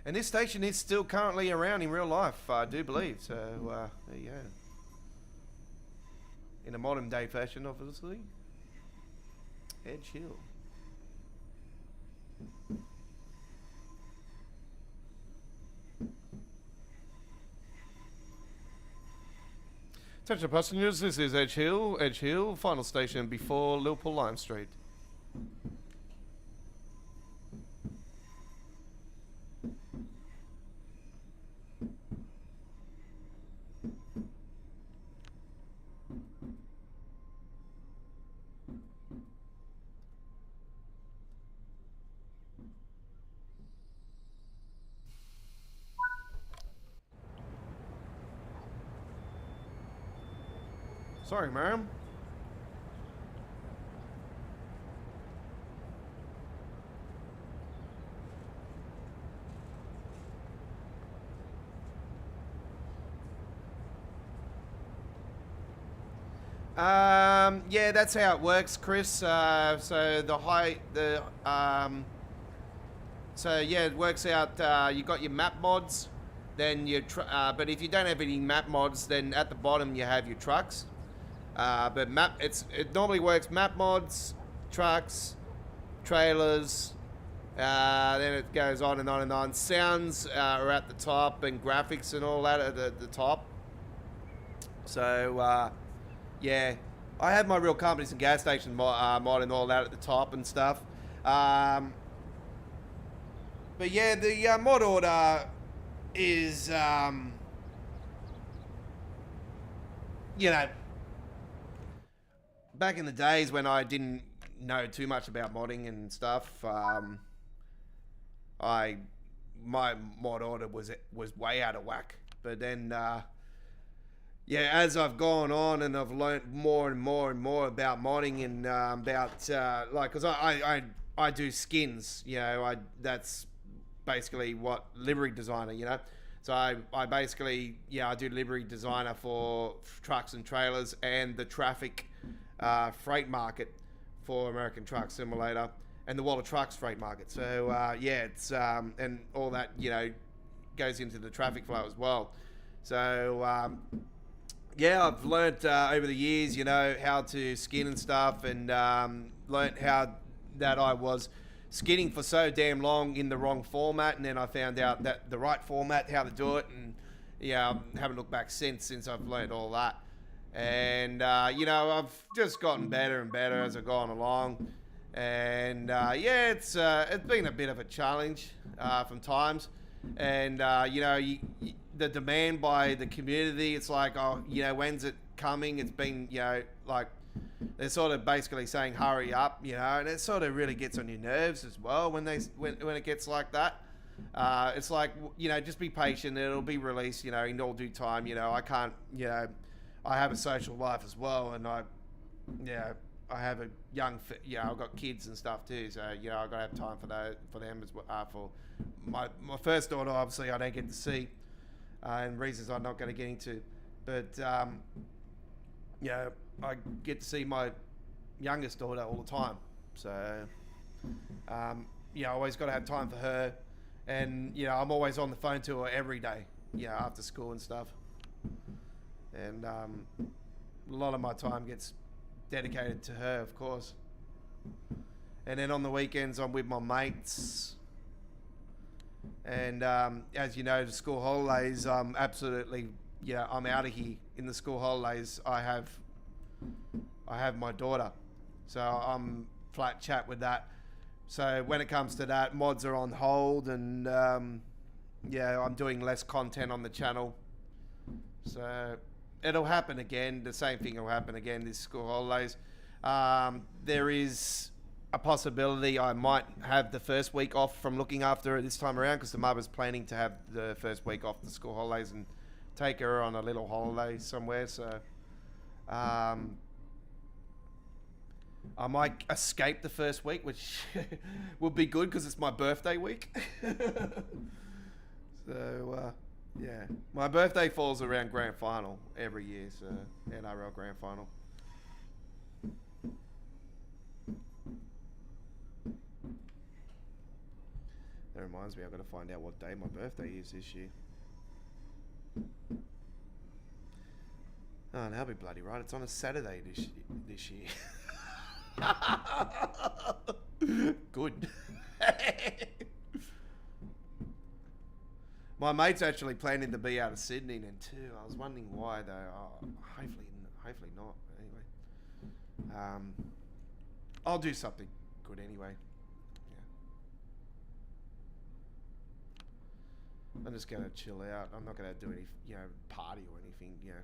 And this station is still currently around in real life, I do believe. So, there you go. In a modern day fashion, obviously. Edge Hill. Attention passengers, this is Edge Hill, final station before Liverpool Lime Street. Sorry, ma'am. Yeah, that's how it works, Chris. So yeah, it works out. You got your map mods, then your but if you don't have any map mods, then at the bottom you have your trucks. But it normally works map mods, trucks, trailers, then it goes on and on and on. Sounds are at the top and graphics and all that at the top. So yeah, I have my real companies and gas station mod and all that at the top and stuff. But yeah, the mod order is you know, back in the days when I didn't know too much about modding and stuff, my mod order was way out of whack. But then, yeah, as I've gone on and I've learnt more and more and more about modding and about like, because I do skins, you know, that's basically what livery designer, you know. So I basically, yeah, I do livery designer for trucks and trailers and the traffic freight market for American Truck Simulator and the World of Trucks freight market. So yeah, it's and all that, you know, goes into the traffic flow as well. So yeah, I've learnt over the years, you know, how to skin and stuff, and learnt how that I was skinning for so damn long in the wrong format, and then I found out that the right format, how to do it, and yeah, I haven't looked back since I've learnt all that. And you know, I've just gotten better and better as I've gone along, and yeah, it's been a bit of a challenge from times, and you know, the demand by the community. It's like, oh, you know, when's it coming? It's been, you know, like they're sort of basically saying hurry up, you know, and it sort of really gets on your nerves as well when it gets like that. It's like, you know, just be patient. It'll be released, you know, in all due time. You know, I can't, you know, I have a social life as well, and I have a young, you know, I've got kids and stuff too. So, you know, I've got to have time for them as well. For my first daughter, obviously, I don't get to see, and reasons I'm not going to get into. But, you know, I get to see my youngest daughter all the time. So, you know, I always got to have time for her. And, you know, I'm always on the phone to her every day, you know, after school and stuff. And a lot of my time gets dedicated to her, of course. And then on the weekends, I'm with my mates. And as you know, the school holidays, absolutely, you know, I'm out of here. In the school holidays, I have my daughter. So I'm flat chat with that. So when it comes to that, mods are on hold, and yeah, I'm doing less content on the channel. So it'll happen again. The same thing will happen again this school holidays. There is a possibility I might have the first week off from looking after her this time around, because the mother's planning to have the first week off the school holidays and take her on a little holiday somewhere. So I might escape the first week, which would be good because it's my birthday week. So, yeah. My birthday falls around grand final every year, so NRL grand final. That reminds me, I've got to find out what day my birthday is this year. Oh, that'll be bloody right. It's on a Saturday this year. Good. My mate's actually planning to be out of Sydney then too. I was wondering why though. Oh, hopefully not. Anyway, I'll do something good anyway. Yeah. I'm just gonna chill out. I'm not gonna do any, you know, party or anything. You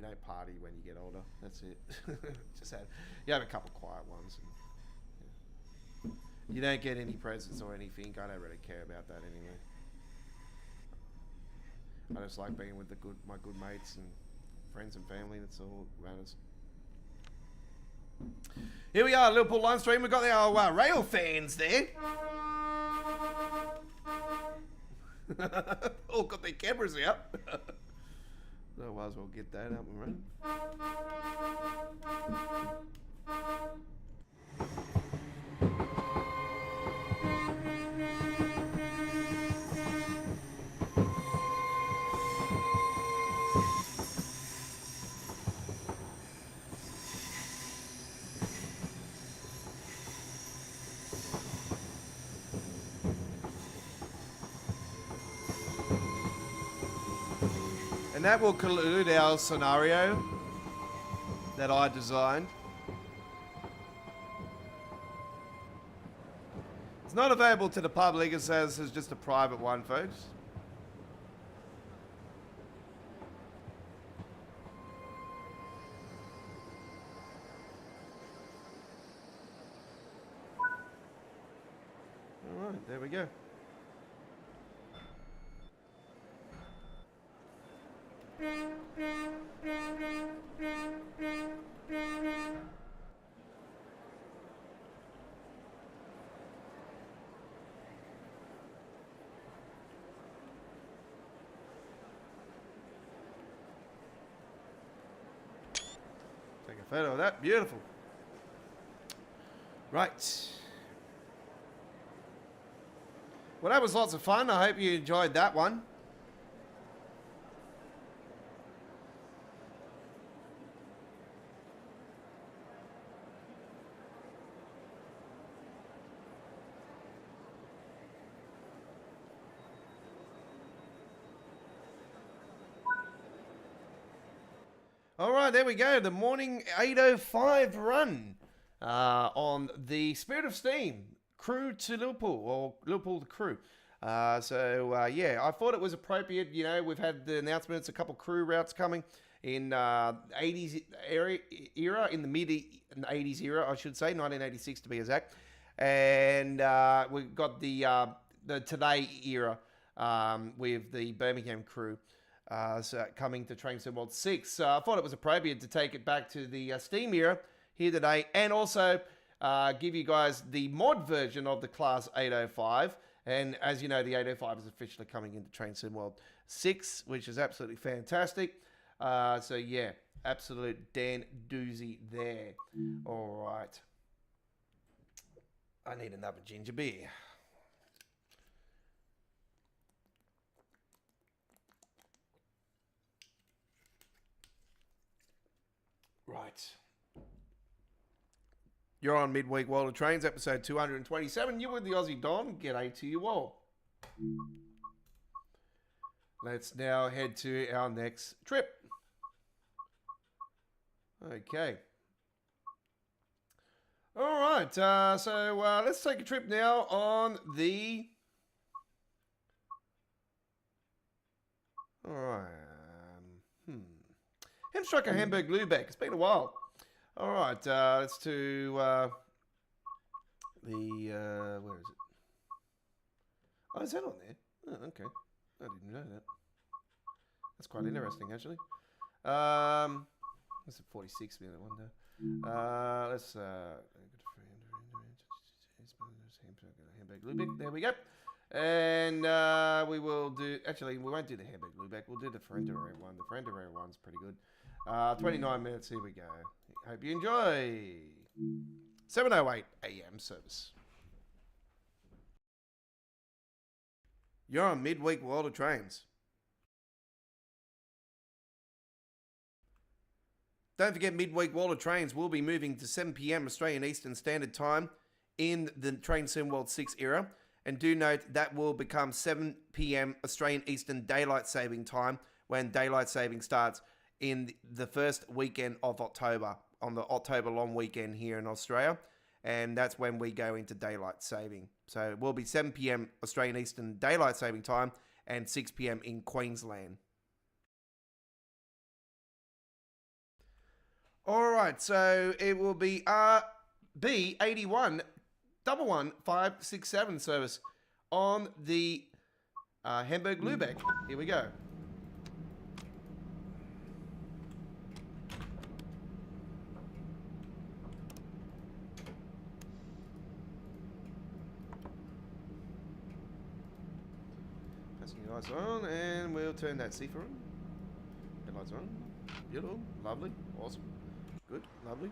don't party when you get older. That's it. Just have a couple quiet ones. And, yeah. You don't get any presents or anything. I don't really care about that anyway. I just like being with my good mates and friends and family. That's all that matters. Here we are, Liverpool live stream. We've got our Railfans there. All got their cameras out. So I might as well get that up and running. And that will conclude our scenario that I designed. It's not available to the public. It says it's just a private one, folks. All right, there we go. Take a photo of that. Beautiful. Right. Well, that was lots of fun. I hope you enjoyed that one. All right, there we go. The morning 8:05 run on the Spirit of Steam, Crewe to Liverpool, or Liverpool to Crewe. Yeah, I thought it was appropriate. You know, we've had the announcements, a couple Crewe routes coming in 80s era, in the mid 80s era, I should say, 1986 to be exact. And we've got the today era with the Birmingham Crewe coming to Train Sim World 6. So I thought it was appropriate to take it back to the Steam era here today, and also give you guys the mod version of the Class 805. And as you know, the 805 is officially coming into Train Sim World 6, which is absolutely fantastic. So yeah, absolute Dan doozy there. All right. I need another ginger beer. Right. You're on Midweek World of Trains, episode 227. You're with the Aussie Don. G'day to you all. Let's now head to our next trip. Okay. All right. So let's take a trip now on the... All right. Hemstrucker Hamburg Lübeck. It's been a while. All right, let's do where is it? Oh, is that on there? Oh, okay. I didn't know that. That's quite interesting, actually. That's a 46-minute one there. Let's Hamburg Lübeck. There we go. And we will do. Actually, we won't do the Hamburg Lübeck. We'll do the Ferendere one. The Ferendere one's pretty good. 29 minutes. Here we go. Hope you enjoy. 7:08 a.m. service. You're on Midweek World of Trains. Don't forget, Midweek World of Trains will be moving to 7 p.m. Australian Eastern Standard Time in the Train Sim World 6 era. And do note that will become 7 p.m. Australian Eastern Daylight Saving Time when Daylight Saving starts in the first weekend of October, on the October long weekend here in Australia. And that's when we go into Daylight Saving. So it will be 7 p.m. Australian Eastern Daylight Saving Time and 6 p.m. in Queensland. All right, so it will be RB81 11567 service on the Hamburg Lübeck. Here we go. Passing your lights on, and we'll turn that cipher on. Headlights on. Beautiful, lovely, awesome, good, lovely.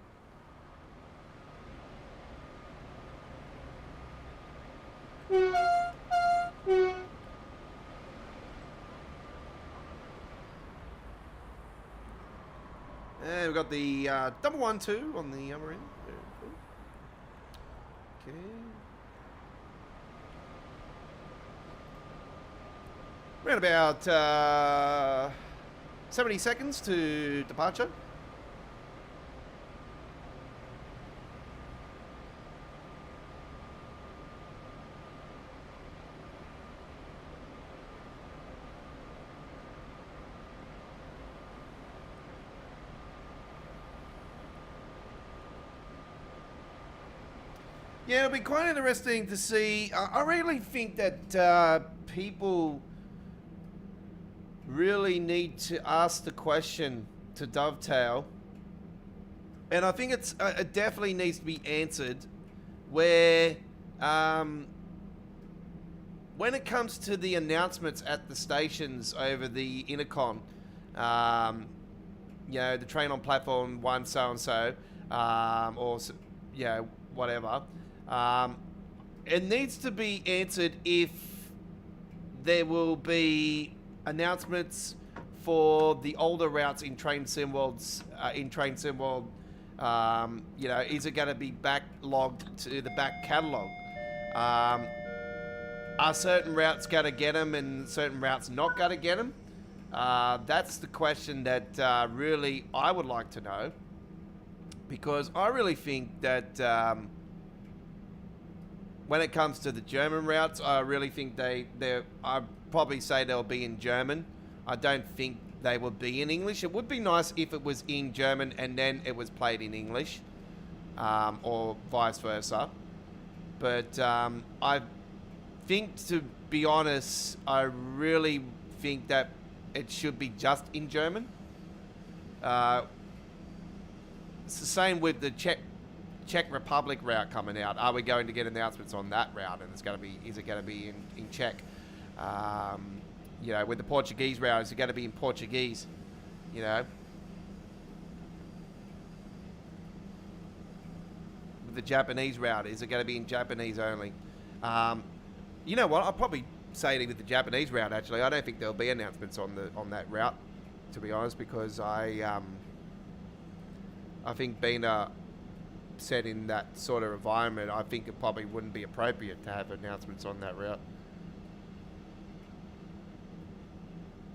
And we've got the 112 on the other end. Very cool. Okay. Around about 70 seconds to departure. Yeah, it'll be quite interesting to see. I really think that people really need to ask the question to dovetail. And I think it definitely needs to be answered where when it comes to the announcements at the stations over the intercom, you know, the train on platform 1 so-and-so, or, you know, whatever. It needs to be answered if there will be announcements for the older routes in Train Sim World's, you know, is it going to be backlogged to the back catalogue? Are certain routes going to get them and certain routes not going to get them? That's the question that really I would like to know, because I really think that when it comes to the German routes, I really think I'd probably say they'll be in German. I don't think they will be in English. It would be nice if it was in German and then it was played in English, or vice versa. But I think, to be honest, I really think that it should be just in German. It's the same with the Czech Republic route coming out. Are we going to get announcements on that route? And is it going to be in Czech? With the Portuguese route, is it going to be in Portuguese? With the Japanese route, is it going to be in Japanese only? You know what? I'll probably say it with the Japanese route. Actually, I don't think there'll be announcements on that route, to be honest, because I think being set in that sort of environment, I think it probably wouldn't be appropriate to have announcements on that route.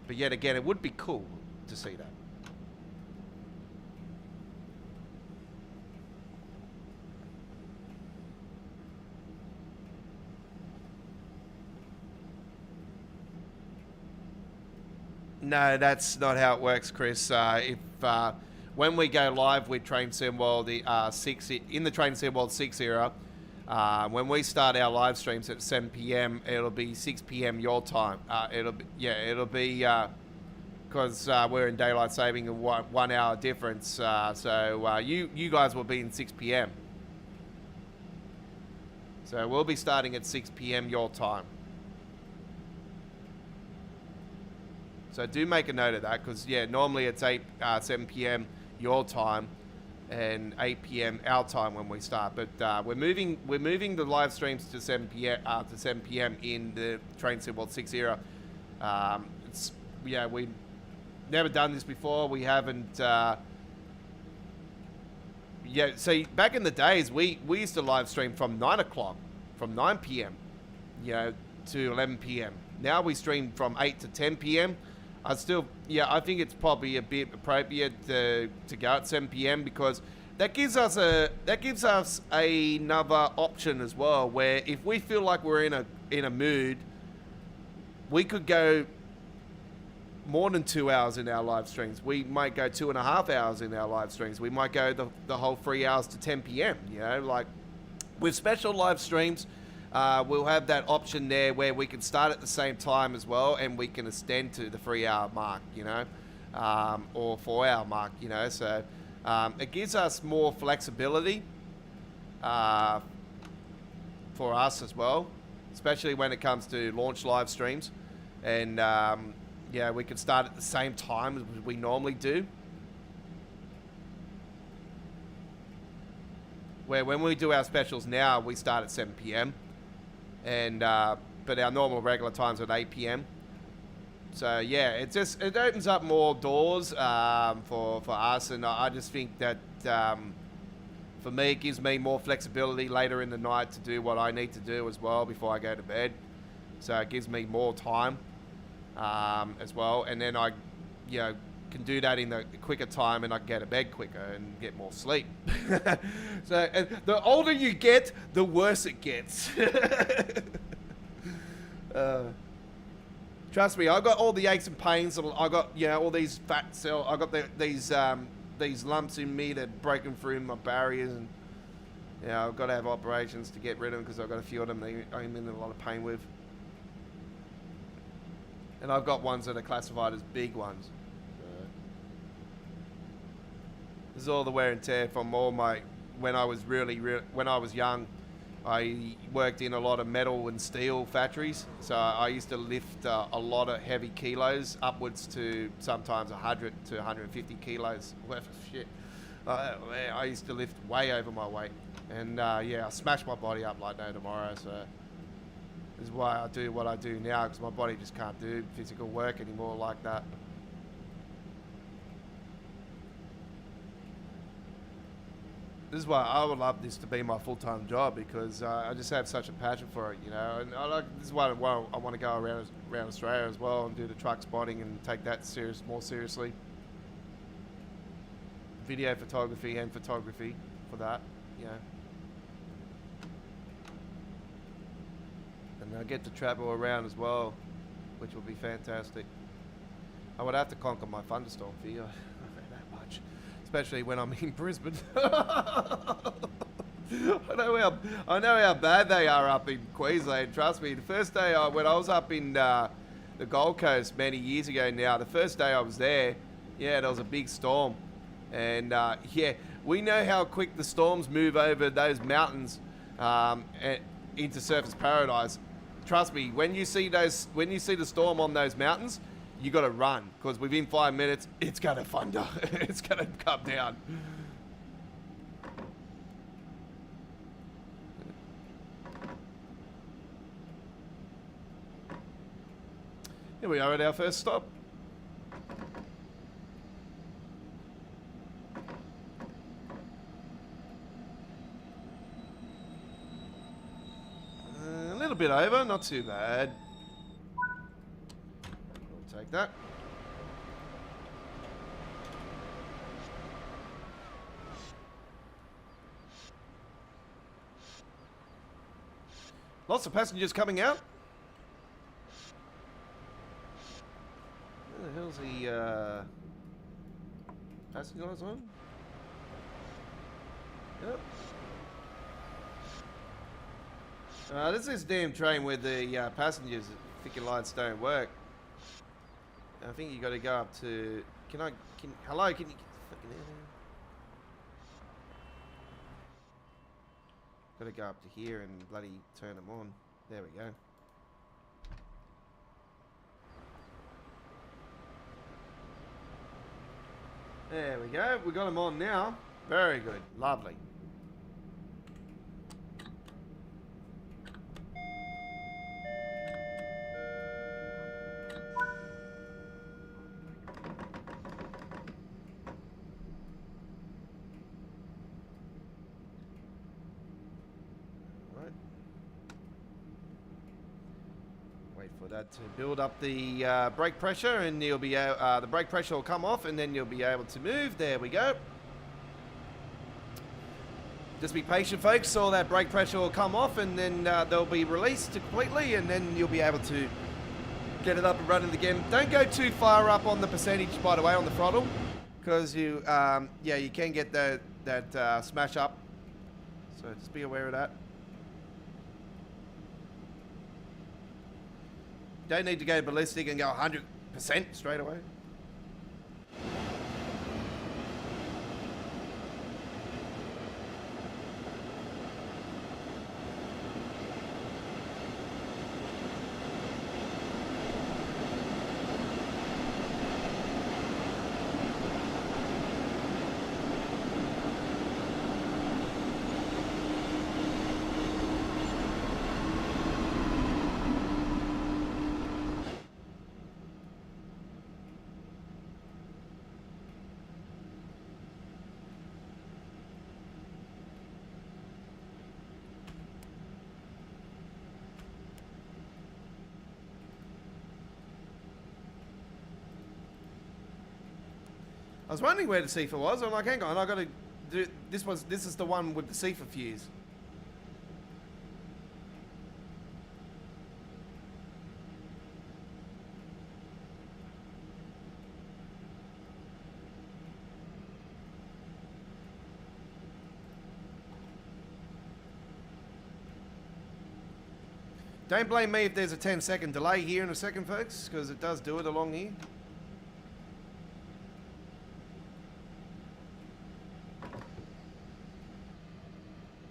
But yet again, it would be cool to see that. No, that's not how it works, Chris. When we go live with Train Sim World in the Train Sim World 6 era, when we start our live streams at 7 p.m, it'll be 6 p.m. your time. It'll be because we're in daylight saving, a 1 hour difference. So you guys will be in 6 p.m. So we'll be starting at 6 p.m. your time. So do make a note of that, because normally it's 7 p.m. your time and 8 p.m. our time when we start. But we're moving the live streams to 7 p.m. in the Train Sim World 6 era. We've never done this before. We haven't. So back in the days, we used to live stream from 9 o'clock, from 9 p.m. To 11 p.m. Now we stream from 8 to 10 p.m. I think it's probably a bit appropriate to go at 7 p.m. because that gives us another option as well, where if we feel like we're in a mood, we could go more than 2 hours in our live streams. We might go 2.5 hours in our live streams. We might go the whole 3 hours to 10 p.m. Like with special live streams. We'll have that option there where we can start at the same time as well, and we can extend to the 3 hour mark, or 4 hour mark, So it gives us more flexibility for us as well, especially when it comes to launch live streams. And we can start at the same time as we normally do. Where when we do our specials now, we start at 7 p.m. But our normal regular times at 8 p.m. So it opens up more doors for us, and I just think that for me, it gives me more flexibility later in the night to do what I need to do as well before I go to bed. So it gives me more time as well, and then I can do that in the quicker time, and I can go to bed quicker and get more sleep. So the older you get, the worse it gets. Trust me, I got all the aches and pains. I got all these fat cells. I got these lumps in me that are breaking through my barriers, and I've got to have operations to get rid of them because I've got a few of them that I'm in a lot of pain with. And I've got ones that are classified as big ones. This is all the wear and tear from all my, when I was when I was young, I worked in a lot of metal and steel factories. So I used to lift a lot of heavy kilos, upwards to sometimes 100 to 150 kilos worth of shit. I used to lift way over my weight. And I smashed my body up like no tomorrow. So this is why I do what I do now, because my body just can't do physical work anymore like that. This is why I would love this to be my full-time job, because I just have such a passion for it, And this is why I want to go around Australia as well and do the truck spotting and take that more seriously. Video photography and photography for that, I get to travel around as well, which will be fantastic. I would have to conquer my thunderstorm fear that much, especially when I'm in Brisbane. I know how bad they are up in Queensland. Trust me. The first day when I was up in the Gold Coast many years ago now, the first day I was there, yeah, there was a big storm, and yeah, we know how quick the storms move over those mountains into Surfers Paradise. Trust me, when you see the storm on those mountains, you got to run, because within 5 minutes it's gonna thunder. It's gonna come down. Here we are at our first stop. A little bit over, not too bad. We'll take that. Lots of passengers coming out. Where the hell's the passenger lights on? Yep. This is this damn train where the passengers freaking lights don't work. I think you got to go up to. Hello? Can you get the fucking air there? Got to go up to here and bloody turn them on. There we go. There we go. We got them on now. Very good. Lovely. For that to build up the brake pressure, and you'll be the brake pressure will come off, and then you'll be able to move. There we go. Just be patient, folks. All that brake pressure will come off, and then they'll be released completely, and then you'll be able to get it up and running again. Don't go too far up on the percentage, by the way, on the throttle, because you yeah, you can get that smash up. So just be aware of that. Don't need to go ballistic and go 100% straight away. I was wondering where the Seafer was. I'm like, hang on, I got to do this. This is the one with the Seafer fuse. Don't blame me if there's a 10-second delay here in a second, folks, because it does do it along here.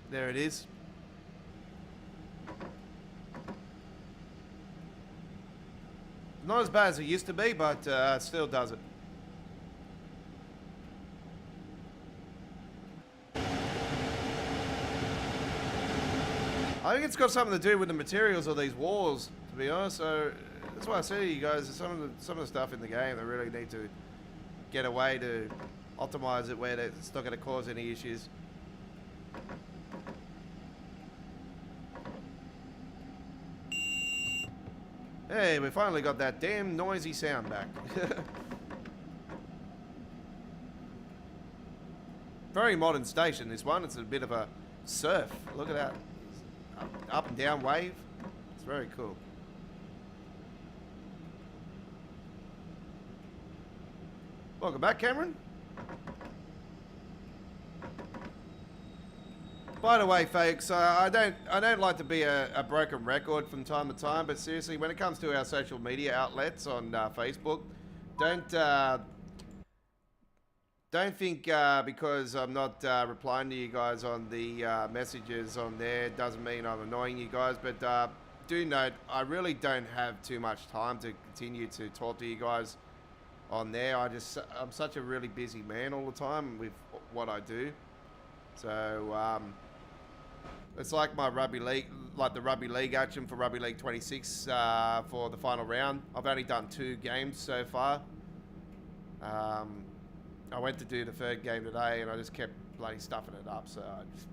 There it is. Not as bad as it used to be, but still does it. I think it's got something to do with the materials of these walls, to be honest. So that's why I say to you guys, some of the stuff in the game, they really need to get a way to optimize it where it's not going to cause any issues. Hey, we finally got that damn noisy sound back. Very modern station, this one. It's a bit of a surf. Look at that. Up and down wave. It's very cool. Welcome back, Cameron. By the way, folks, I don't like to be a broken record from time to time, but seriously, when it comes to our social media outlets on Facebook, don't think because I'm not replying to you guys on the messages on there doesn't mean I'm annoying you guys. But do note, I really don't have too much time to continue to talk to you guys on there. I'm such a really busy man all the time with what I do. So it's like my rugby league, like the rugby league action for Rugby League 26 for the final round. I've only done 2 games so far. I went to do the 3rd game today and I just kept bloody stuffing it up, so I just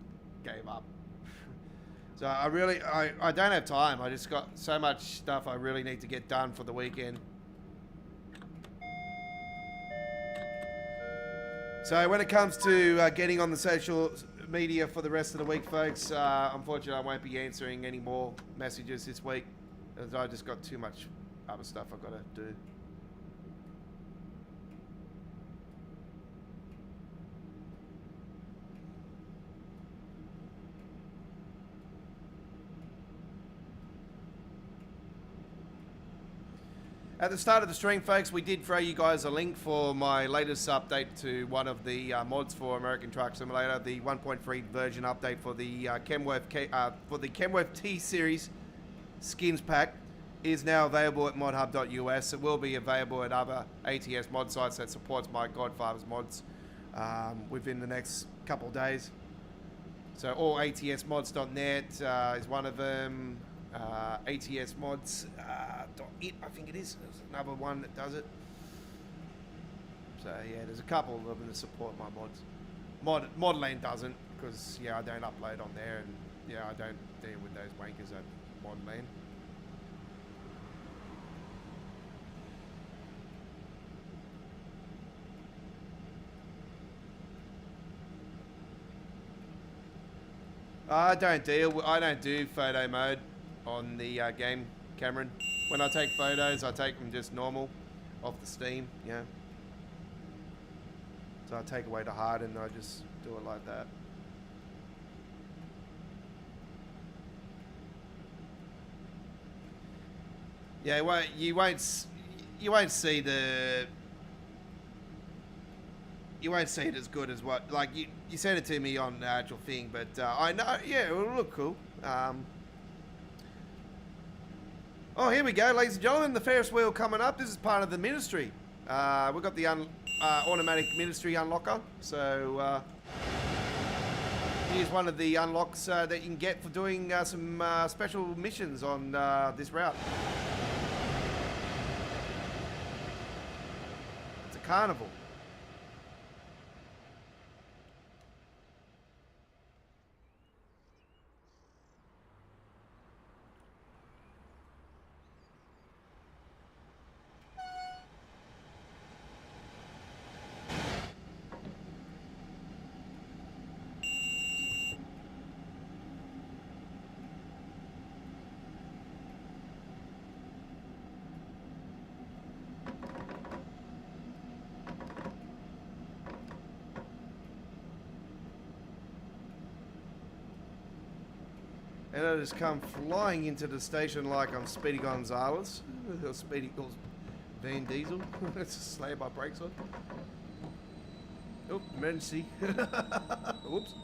gave up. So I don't have time. I just got so much stuff I really need to get done for the weekend. So when it comes to getting on the social media for the rest of the week, folks, unfortunately I won't be answering any more messages this week, as I just got too much other stuff I've got to do. At the start of the stream, folks, we did throw you guys a link for my latest update to one of the mods for American Truck Simulator, the 1.3 version update for the Kenworth T Series skins pack is now available at modhub.us. It will be available at other ATS mod sites that supports my Godfather's mods within the next couple of days. So all ATSmods.net is one of them. ATSmods.it, I think it is. There's another one that does it. So yeah, there's a couple of them that support my mods. Modland doesn't, because yeah, I don't upload on there, and yeah, I don't deal with those wankers at Modland. I don't do photo mode on the game, Cameron. When I take photos, I take them just normal, off the Steam, yeah. So I take away the hard and I just do it like that. Yeah, well, you won't see it as good as what, like, you sent it to me on the actual thing, but I know, yeah, it will look cool. Oh, here we go, ladies and gentlemen, the Ferris wheel coming up. This is part of the ministry. We've got the automatic ministry unlocker, so here's one of the unlocks that you can get for doing some special missions on this route. It's a carnival. And I just come flying into the station like I'm Speedy Gonzales. Or Speedy Van Diesel. Let's just slam my brakes on. Oh, emergency. Whoops.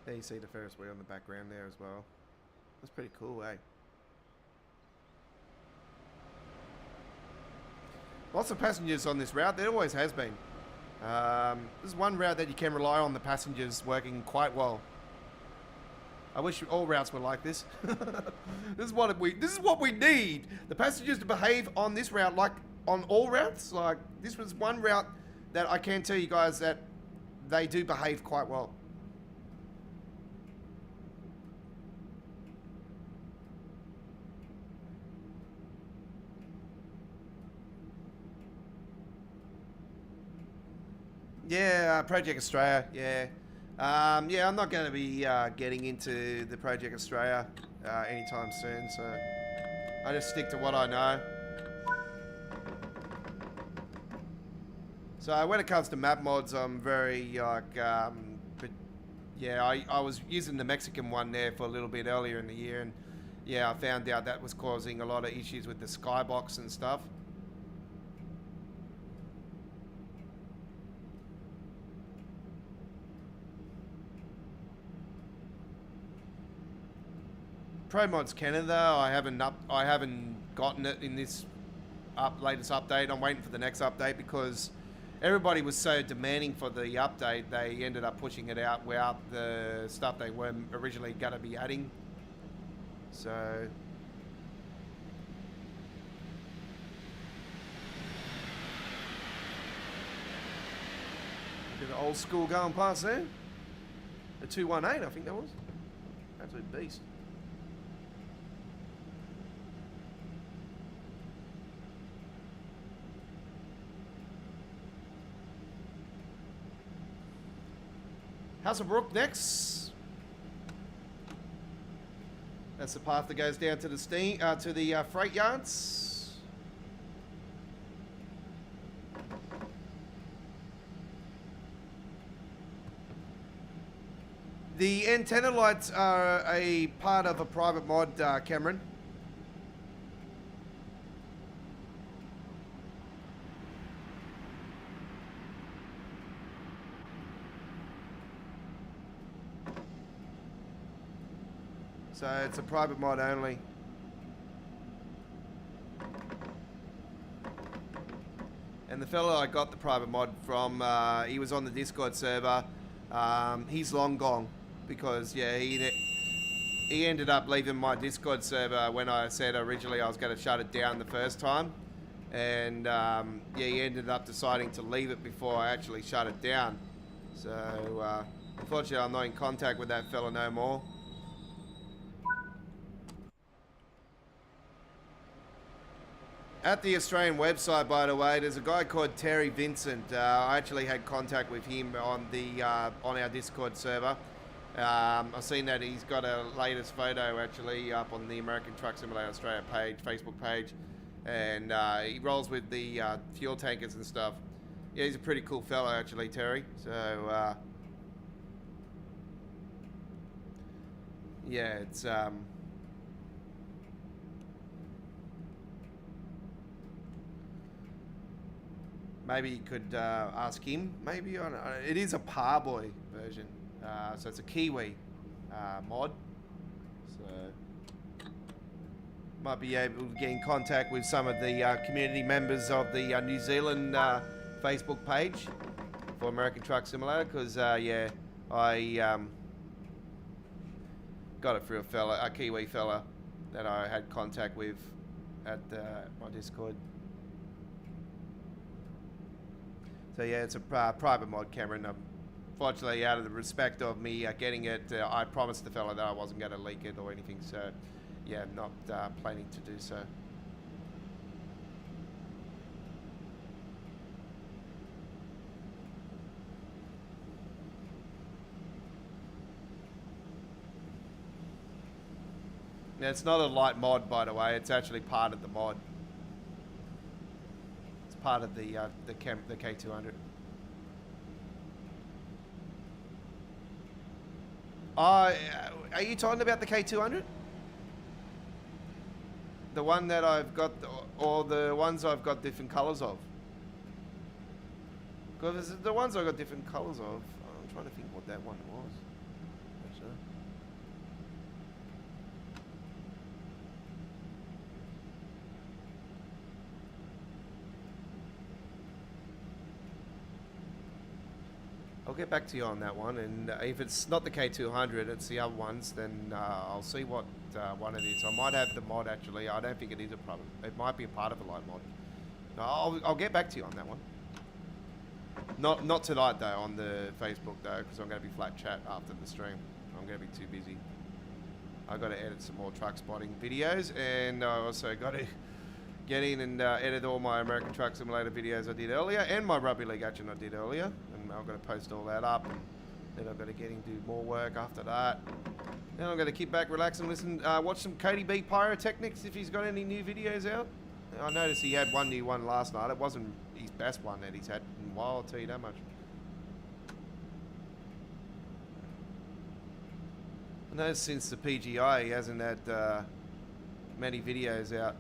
There you see the Ferris wheel in the background there as well. That's pretty cool, eh? Lots of passengers on this route. There always has been. This is one route that you can rely on the passengers working quite well. I wish all routes were like this. This is what we need. The passengers to behave on this route like on all routes. Like, this was one route that I can tell you guys that they do behave quite well. Yeah, Project Australia, yeah. Yeah, I'm not going to be getting into the Project Australia anytime soon, so I just stick to what I know. So when it comes to map mods, I'm very but yeah, I was using the Mexican one there for a little bit earlier in the year, and yeah, I found out that was causing a lot of issues with the skybox and stuff. Pro Mods Canada, I haven't gotten it in this latest update. I'm waiting for the next update because everybody was so demanding for the update, they ended up pushing it out without the stuff they were originally going to be adding. So bit of old school going past there. A 218, I think that was. Absolute beast. House of Brook next. That's the path that goes down to the freight yards. The antenna lights are a part of a private mod, Cameron. So it's a private mod only. And the fellow I got the private mod from, he was on the Discord server. He's long gone because, yeah, he ended up leaving my Discord server when I said originally I was going to shut it down the first time. And, yeah, he ended up deciding to leave it before I actually shut it down. So, unfortunately, I'm not in contact with that fellow no more. At the Australian website, by the way, there's a guy called Terry Vincent. I actually had contact with him on our Discord server. I've seen that he's got a latest photo actually up on the American Truck Simulator Australia Facebook page, and he rolls with the fuel tankers and stuff. Yeah, he's a pretty cool fellow actually, Terry. So yeah, it's maybe you could ask him. Maybe it is a Parboy version, so it's a Kiwi mod. So might be able to get in contact with some of the community members of the New Zealand Facebook page for American Truck Simulator, because yeah, I got it through a Kiwi fella that I had contact with at my Discord. So yeah, it's a private mod, Cameron. Unfortunately, out of the respect of me getting it, I promised the fella that I wasn't going to leak it or anything. So yeah, not planning to do so. Now, it's not a light mod, by the way. It's actually part of the mod. Part of the K200. Are you talking about the K200? The one that I've got, or the ones I've got different colours of? Because the ones I've got different colours of, I'm trying to think what that one was. Actually. I'll get back to you on that one, and if it's not the K200, it's the other ones, then I'll see what one it is. I might have the mod actually. I don't think it is a problem. It might be a part of a light mod. No, I'll get back to you on that one. Not tonight though, on the Facebook though, because I'm going to be flat chat after the stream. I'm going to be too busy. I've got to edit some more truck spotting videos, and I also got to get in and edit all my American Truck Simulator videos I did earlier, and my Rugby League action I did earlier, and I've got to post all that up, and then I've got to get him do more work after that. Then I'm going to kick back, relax, and listen. Watch some Cody B Pyrotechnics if he's got any new videos out. I noticed he had one new one last night. It wasn't his best one that he's had in a while, I'll tell you that much. I noticed since the PGI he hasn't had many videos out.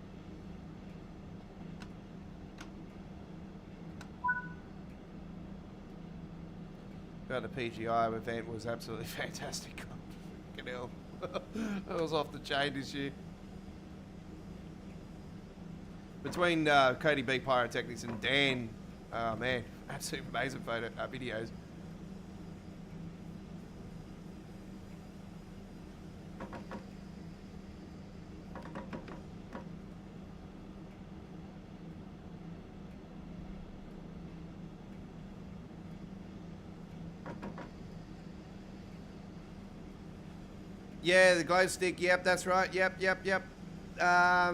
The PGI event was absolutely fantastic. Fucking hell. That was off the chain this year. Between Cody B Pyrotechnics and Dan, oh man, absolutely amazing videos. Yeah, the glow stick. Yep, that's right. Yep.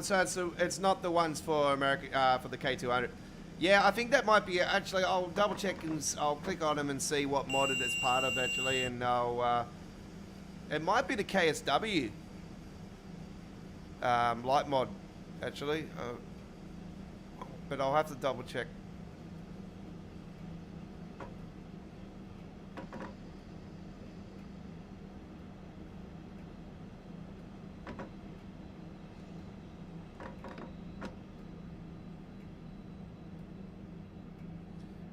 So it's not the ones for America for the K200. Yeah, I think that might be actually. I'll double check and I'll click on them and see what modded it's part of actually, and I'll. It might be the KSW light mod actually, but I'll have to double check.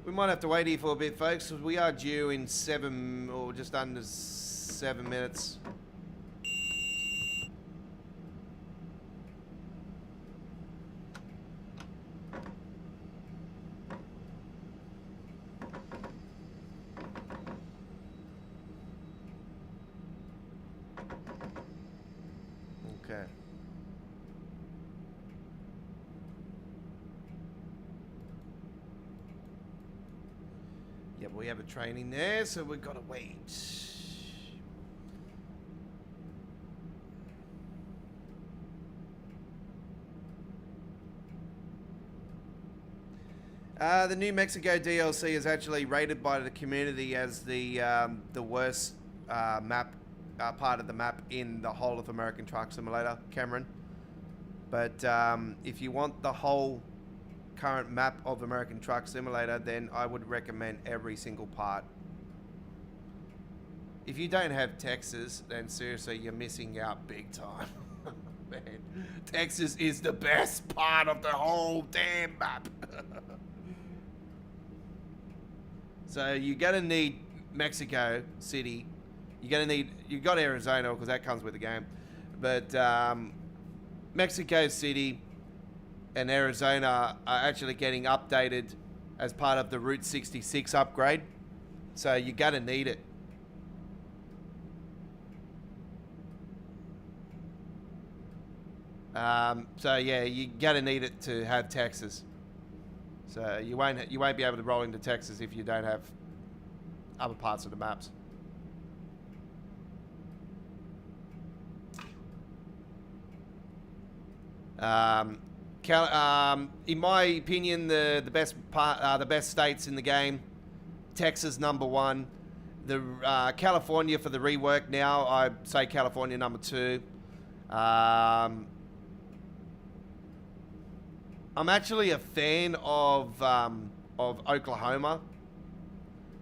We might have to wait here for a bit, folks, because we are due in 7 or just under 7 minutes. Okay. Yeah, we have a training there, so we've got to wait. The New Mexico DLC is actually rated by the community as the worst map part of the map in the whole of American Truck Simulator, Cameron. But if you want the whole current map of American Truck Simulator, then I would recommend every single part. If you don't have Texas, then seriously, you're missing out big time. Man, Texas is the best part of the whole damn map. So you're gonna need Mexico City. You got Arizona because that comes with the game, but Mexico City and Arizona are actually getting updated as part of the Route 66 upgrade. So you're gonna need it. So yeah, you're gonna need it to have Texas. So you won't be able to roll into Texas if you don't have other parts of the maps. In my opinion, the best states in the game, Texas number 1, the California for the rework now. I'd say California number 2. I'm actually a fan of Oklahoma.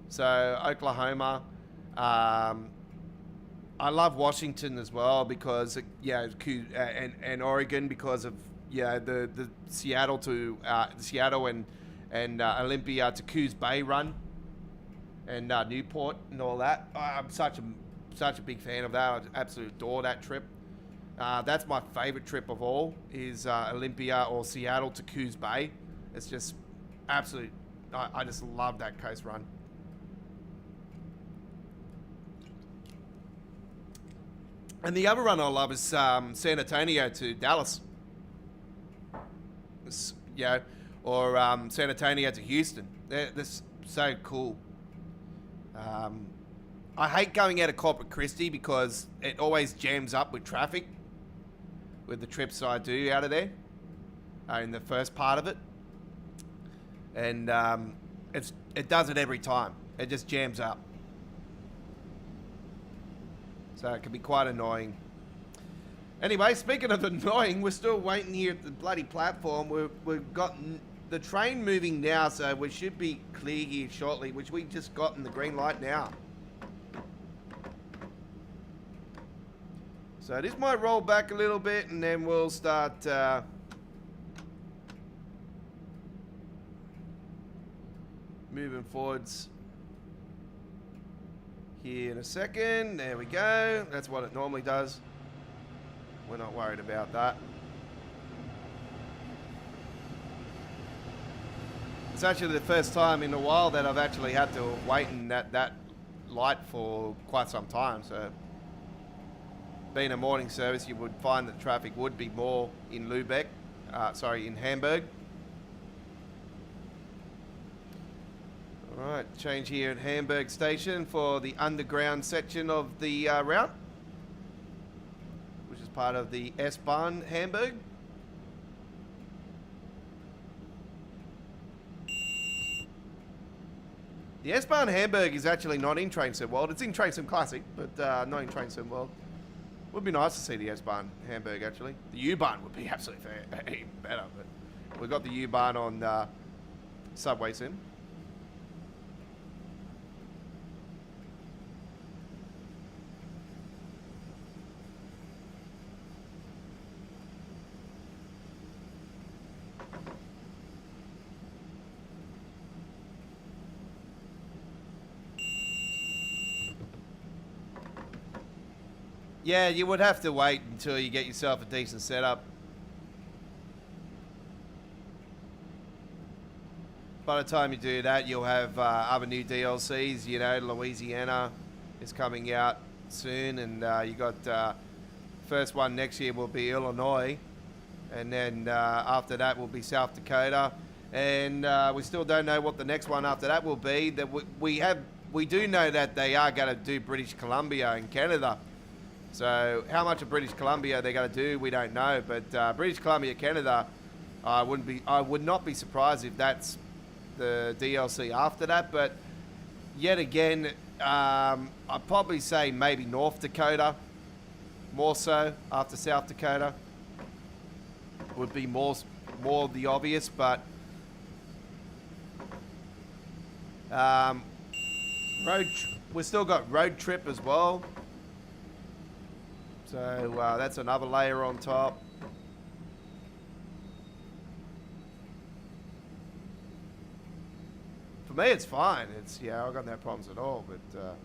So Oklahoma, I love Washington as well because and Oregon because of the Seattle to Seattle and Olympia to Coos Bay run and Newport and all that. I'm such a big fan of that. I absolutely adore that trip. That's my favorite trip of all is Olympia or Seattle to Coos Bay. It's just absolute. I just love that coast run. And the other run I love is San Antonio to Dallas. Or San Antonio to Houston. They're so cool. I hate going out of Corpus Christi because it always jams up with traffic with the trips I do out of there in the first part of it. And it does it every time. it just jams up. So it can be quite annoying. Anyway, speaking of annoying, we're still waiting here at the bloody platform. We've got the train moving now, so we should be clear here shortly, which we just got in the green light now. So this might roll back a little bit, and then we'll start moving forwards here in a second. There we go. That's what it normally does. We're not worried about that. It's actually the first time in a while that I've actually had to wait in that light for quite some time. So being a morning service, you would find that traffic would be more in Lübeck, in Hamburg. All right, change here at Hamburg Station for the underground section of the route, which is part of the S Bahn Hamburg. The S Bahn Hamburg is actually not in Train Sim World. It's in Train Sim Classic, but not in Train Sim World. Would be nice to see the S Bahn Hamburg, actually. The U Bahn would be absolutely better, but we've got the U Bahn on Subway Sim. Yeah, you would have to wait until you get yourself a decent setup. By the time you do that, you'll have other new DLCs. You know, Louisiana is coming out soon, and you got first one next year will be Illinois, and then after that will be South Dakota, and we still don't know what the next one after that will be. That we do know that they are going to do British Columbia and Canada. So how much of British Columbia they're going to do, we don't know. But British Columbia, Canada, I would not be surprised if that's the DLC after that. But yet again, I'd probably say maybe North Dakota, more so after South Dakota, would be more the obvious. But we've still got Road Trip as well. So that's another layer on top. For me, it's fine. I've got no problems at all. But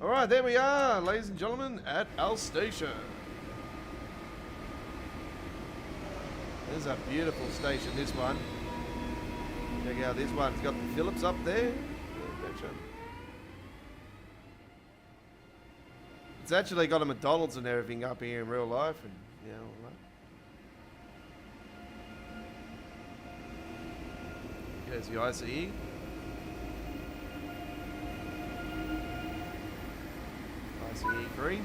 all right, there we are, ladies and gentlemen, at our station. This is a beautiful station, this one. Check out this one. It's got the Phillips up there. It's actually got a McDonald's and everything up here in real life, and yeah, all that. There's the ICE. ICE 3.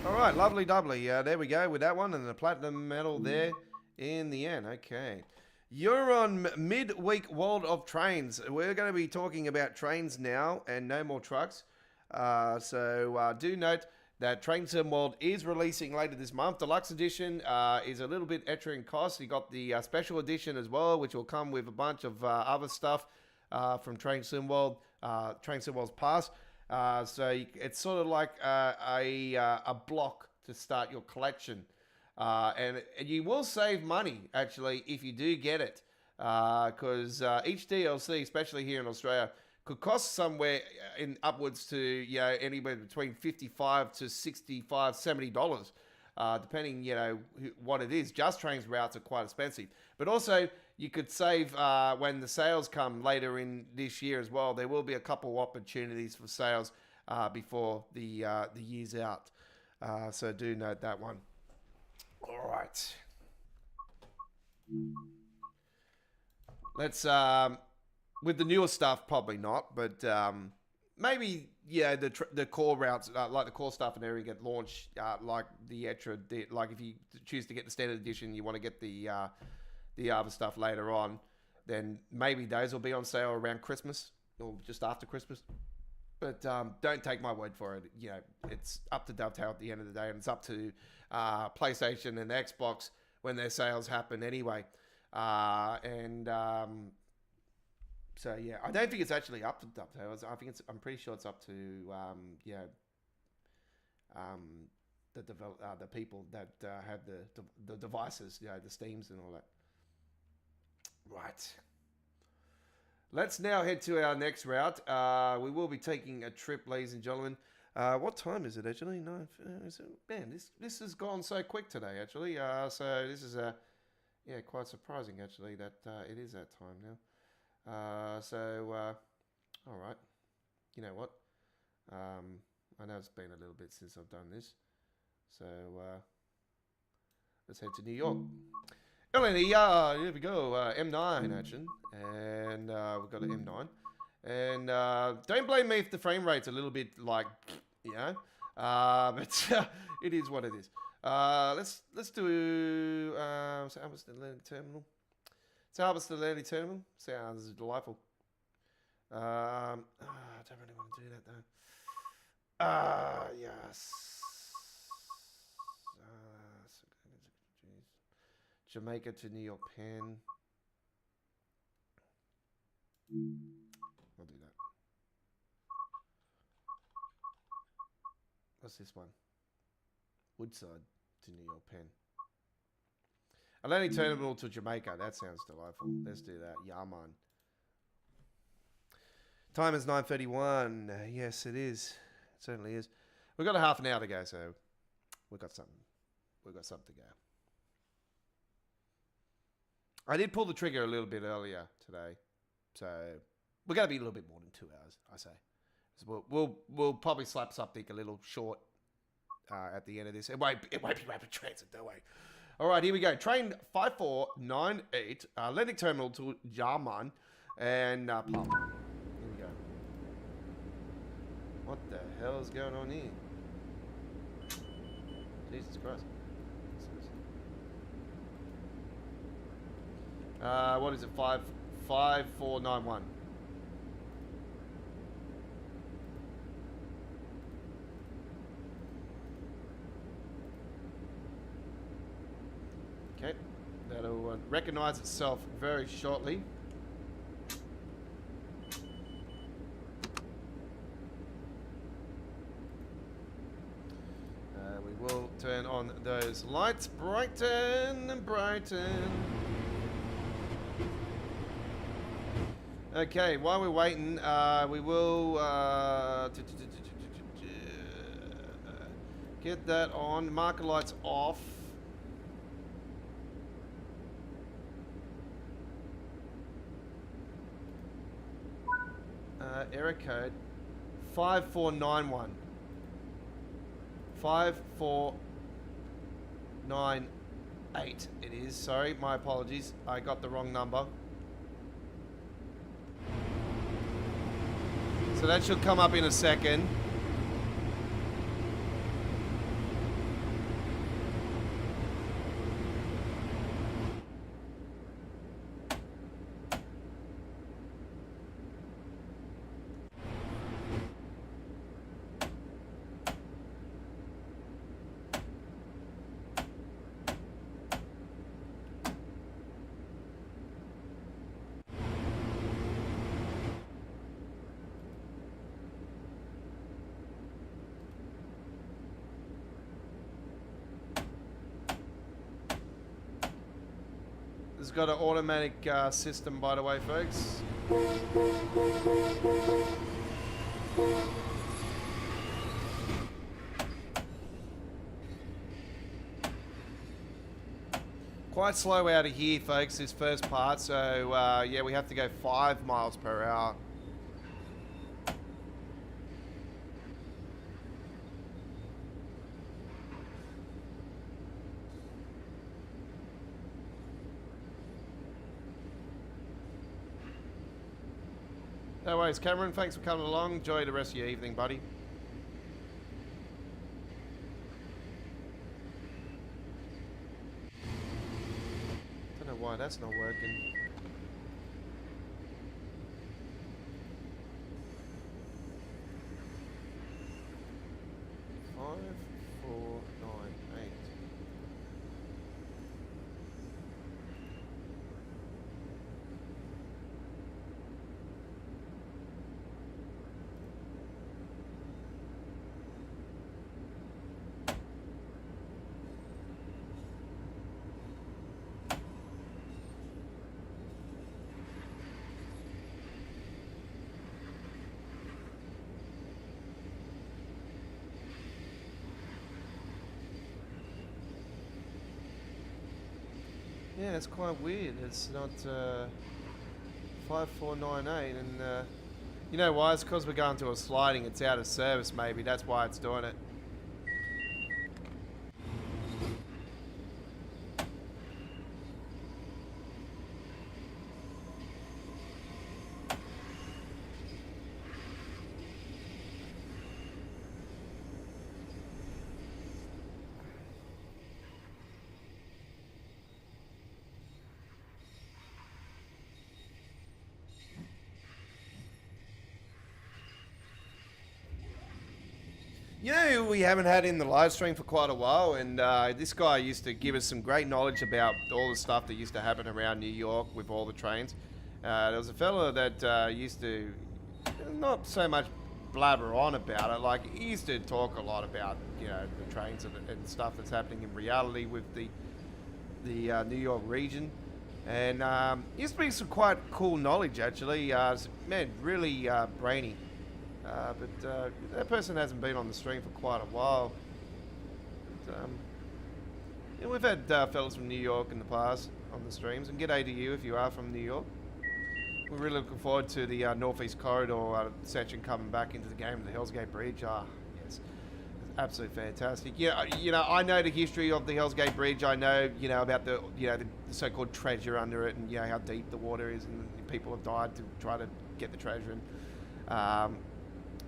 All right, lovely doubly. There we go with that one, and the platinum medal there. In the end, okay. You're on Midweek World of Trains. We're going to be talking about trains now and no more trucks. So do note that Train Sim World is releasing later this month. Deluxe Edition is a little bit extra in cost. You got the Special Edition as well, which will come with a bunch of other stuff from Train Sim World, Train Sim World's Pass. So it's sort of like a block to start your collection. And you will save money, actually, if you do get it. Because each DLC, especially here in Australia, could cost somewhere in upwards to, anywhere between $55 to $65, $70, depending, what it is. Just Trains routes are quite expensive. But also, you could save when the sales come later in this year as well. There will be a couple of opportunities for sales before the year's out. So do note that one. All right. Let's, with the newer stuff, probably not, but maybe the core routes, like the core stuff and everything, get launched. Like the extra, like if you choose to get the standard edition, you want to get the other stuff later on. Then maybe those will be on sale around Christmas or just after Christmas. But don't take my word for it. You know, it's up to Dovetail at the end of the day, and it's up to PlayStation and Xbox when their sales happen anyway. So yeah, I don't think it's actually up to Dovetail. I'm pretty sure it's up to the people that have the devices, the Steams and all that. Right. Let's now head to our next route. We will be taking a trip, ladies and gentlemen. What time is it actually? No, man, this has gone so quick today. Actually, so this is quite surprising actually that it is that time now. All right. You know what? I know it's been a little bit since I've done this, so let's head to New York. Here we go, M9 action, and we've got an M9, and don't blame me if the frame rate's a little bit like, but it is what it is. Let's do so Albert Atlantic Terminal. So Albert Atlantic Terminal sounds delightful. I don't really want to do that though. Yes. Jamaica to New York Penn. I'll do that. What's this one? Woodside to New York Penn. Atlantic Terminal to Jamaica. That sounds delightful. Let's do that. Yeah, man. Time is 9:31. Yes, it is. It certainly is. We've got a half an hour to go, so we've got something. We've got something to go. I did pull the trigger a little bit earlier today, so we're going to be a little bit more than 2 hours, I say. So we'll probably slap something a little short at the end of this. It won't be rapid transit, don't worry. All right, here we go. Train 5498, Atlantic Terminal to Jarman and Palm. Here we go. What the hell is going on here? Jesus Christ. What is it? 5491. Okay, that'll recognize itself very shortly. We will turn on those lights. Brighten and brighten. Okay, while we're waiting, we will get that on. Marker lights off. Error code 5491. 5498 it is. Sorry, my apologies. I got the wrong number. So that should come up in a second. It's got an automatic system, by the way, folks. Quite slow out of here, folks, this first part. So, yeah, we have to go 5 miles per hour. No worries, Cameron. Thanks for coming along. Enjoy the rest of your evening, buddy. Don't know why that's not working. Yeah, it's quite weird. It's not 5498, and you know why? It's because we're going to a sliding. It's out of service, maybe. That's why it's doing it. You know, we haven't had in the live stream for quite a while, and this guy used to give us some great knowledge about all the stuff that used to happen around New York with all the trains. There was a fella that used to not so much blabber on about it, like he used to talk a lot about, you know, the trains and stuff that's happening in reality with the New York region. And used to be some quite cool knowledge, actually. Man, really brainy. But that person hasn't been on the stream for quite a while. But, yeah, we've had fellas from New York in the past on the streams, and g'day to you if you are from New York. We're really looking forward to the Northeast Corridor section coming back into the game of the Hell's Gate Bridge. Ah, yes, absolutely fantastic. Yeah, you know, I know the history of the Hell's Gate Bridge. I know, you know, about the so-called treasure under it, and you know how deep the water is, and people have died to try to get the treasure. And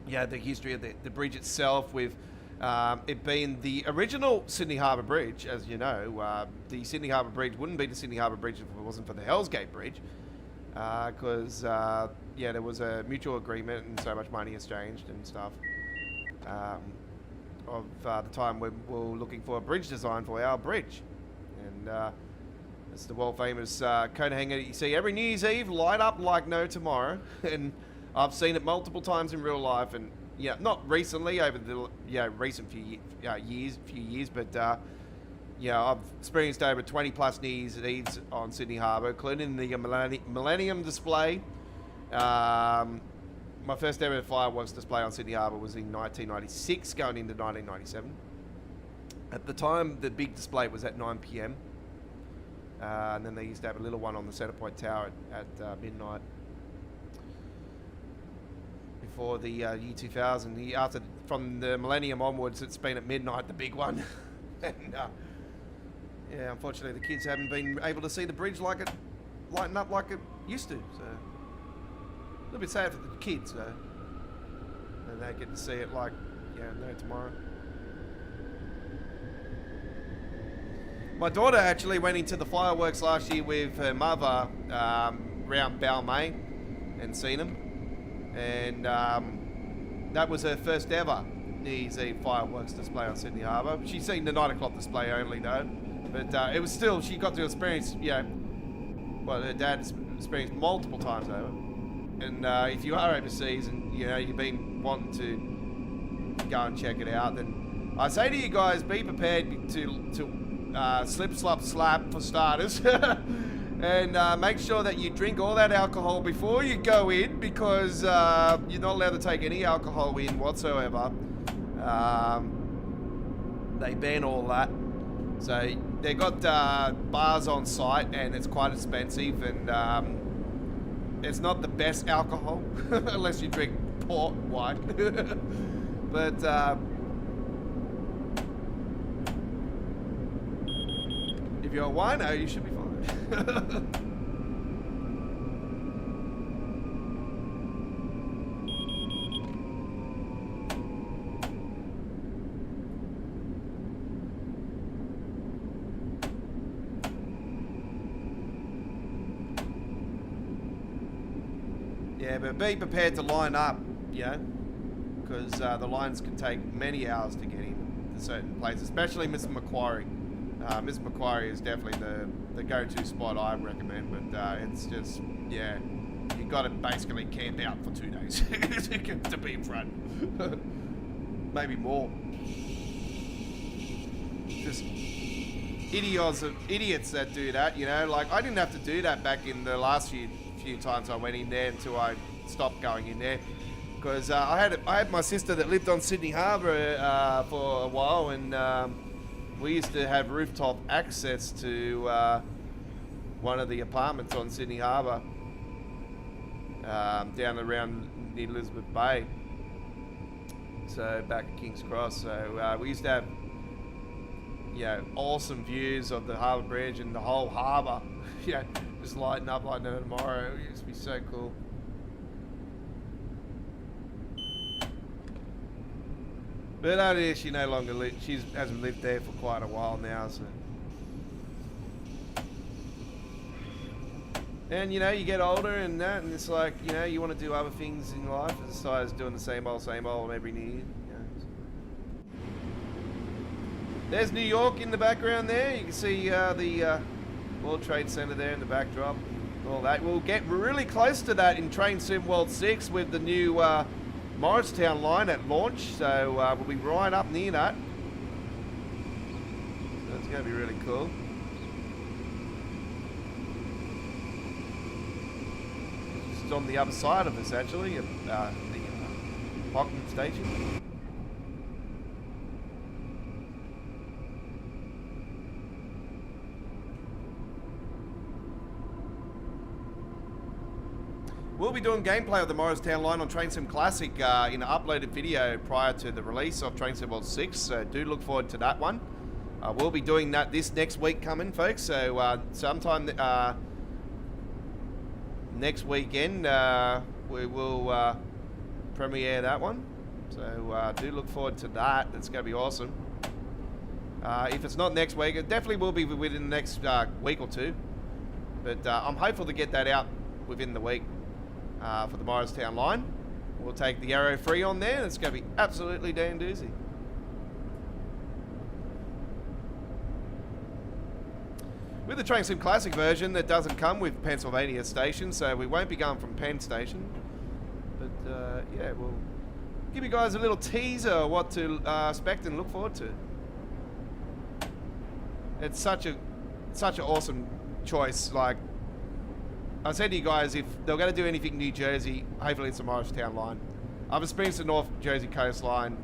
yeah, the history of the bridge itself, with it being the original Sydney Harbour Bridge, as you know. The Sydney Harbour Bridge wouldn't be the Sydney Harbour Bridge if it wasn't for the Hell's Gate Bridge, because yeah, there was a mutual agreement and so much money exchanged and stuff of the time when we were looking for a bridge design for our bridge. And it's the world famous coat hanger that you see every New Year's Eve light up like no tomorrow. And I've seen it multiple times in real life, and yeah, not recently, over the recent few years, but yeah, I've experienced over 20 plus New Year's Eves on Sydney Harbour, including the Millennium display. My first ever fireworks display on Sydney Harbour was in 1996, going into 1997. At the time, the big display was at 9 p.m. And then they used to have a little one on the Centrepoint Tower at midnight. For the year 2000, from the millennium onwards, it's been at midnight, the big one. And yeah, unfortunately, the kids haven't been able to see the bridge like it lighten up like it used to. So a little bit sad for the kids, though. And they get to see it like, yeah, no tomorrow. My daughter actually went into the fireworks last year with her mother around Balmain and seen them. And that was her first ever New Year's Eve fireworks display on Sydney Harbour. She's seen the 9 o'clock display only, though. But it was still, she got to experience, you know, what her dad experienced multiple times over. And if you are overseas and, you know, you've been wanting to go and check it out, then I say to you guys, be prepared to slip, slop, slap for starters. And make sure that you drink all that alcohol before you go in, because you're not allowed to take any alcohol in whatsoever. They ban all that. So they got bars on site, and it's quite expensive, and it's not the best alcohol unless you drink port wine. But if you're a wino, you should be fine. Yeah, but be prepared to line up, you know, because the lines can take many hours to get in to certain places, especially Mr. Macquarie. Mr. Macquarie is definitely the go-to spot I recommend, but it's just, yeah, you got to basically camp out for 2 days to be in front. Maybe more. Just idiots that do that, you know. Like, I didn't have to do that back in the last few times I went in there until I stopped going in there, because I had my sister that lived on Sydney Harbour for a while, and we used to have rooftop access to one of the apartments on Sydney Harbour, down around near Elizabeth Bay, so back at King's Cross. So we used to have, you know, awesome views of the Harbour Bridge and the whole harbour. Yeah, just lighting up like no tomorrow. It used to be so cool. But that is, she no longer she hasn't lived there for quite a while now, so. And you know, you get older and that, and it's like, you know, you want to do other things in life besides doing the same old every New Year. You know. There's New York in the background there. You can see the World Trade Center there in the backdrop. All that. We'll get really close to that in Train Sim World 6 with the new Morristown line at launch, so we'll be right up near that. So it's going to be really cool. It's on the other side of us, actually, at the Hockman station. We'll be doing gameplay of the Morristown line on Train Sim Classic in an uploaded video prior to the release of Train Sim World 6, so do look forward to that one. We'll be doing that this next week coming, folks, so sometime next weekend we will premiere that one, so do look forward to that. It's going to be awesome. If it's not next week, it definitely will be within the next week or two, but I'm hopeful to get that out within the week. For the Morristown line. We'll take the Arrow Free on there, and it's going to be absolutely damn doozy. With the Train Sim Classic version, that doesn't come with Pennsylvania Station, so we won't be going from Penn Station. But yeah, we'll give you guys a little teaser of what to expect and look forward to. It's such an awesome choice. Like I said to you guys, if they're going to do anything New Jersey, hopefully it's the Morristown line. I've experienced the North Jersey coastline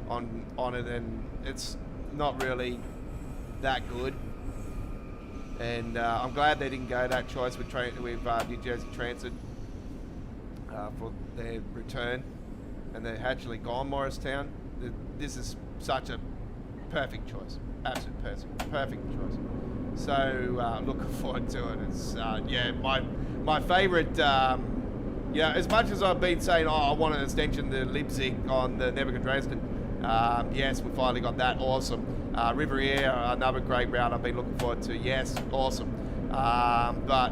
on it, and it's not really that good. And I'm glad they didn't go that choice with New Jersey Transit for their return, and they've actually gone Morristown. This is such a perfect choice, absolute perfect choice. So looking forward to it. It's yeah, my favourite. Yeah, as much as I've been saying, oh, I want an extension to Leipzig on the Nürburgring Dresden. Yes, we finally got that. Awesome. Riviera, another great route I've been looking forward to. Yes, awesome. But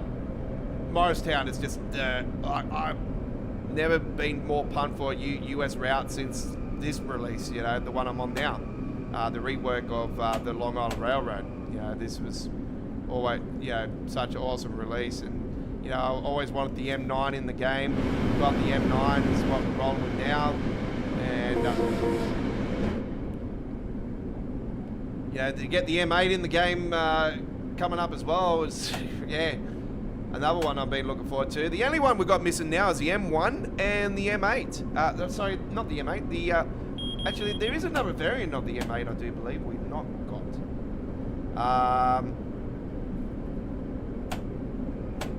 Morristown is just, I've never been more pumped for a US route since this release, you know, the one I'm on now. The rework of the Long Island Railroad. You know, this was always, you know, such an awesome release. And, you know, I always wanted the M9 in the game. Got the M9, is what we're rolling with now. And, yeah, to get the M8 in the game coming up as well is, yeah, another one I've been looking forward to. The only one we've got missing now is the M1 and the M8. Sorry, not the M8. The actually, there is another variant of the M8 I do believe we've not got.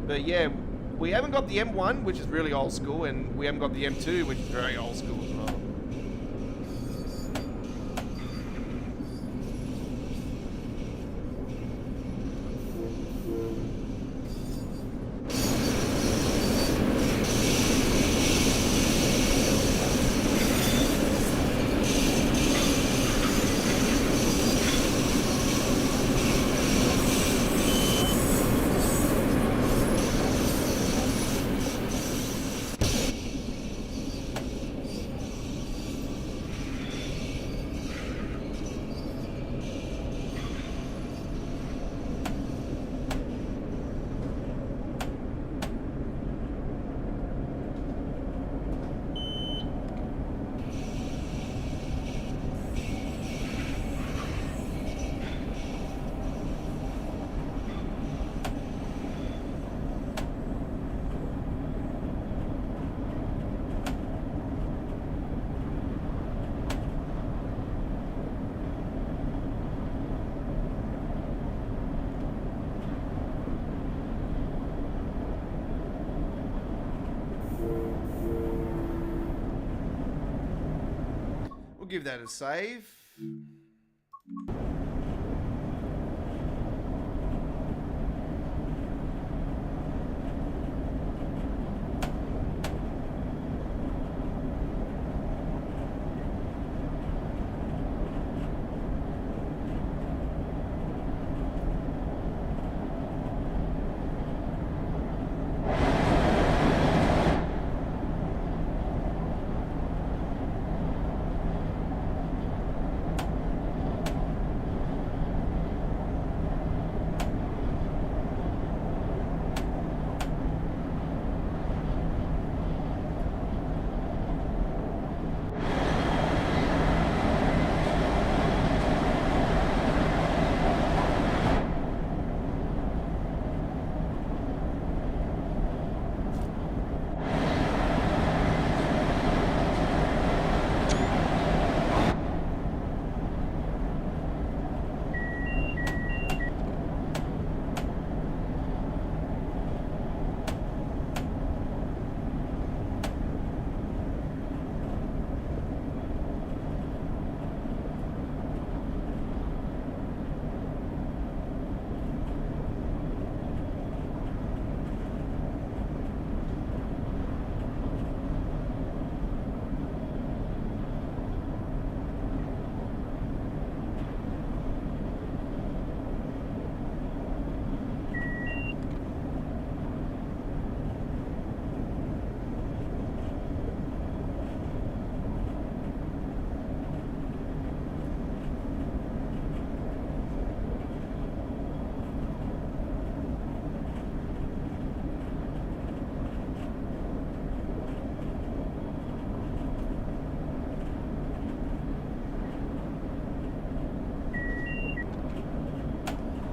But yeah, we haven't got the M1, which is really old school, and we haven't got the M2, which is very old school as well. We'll give that a save.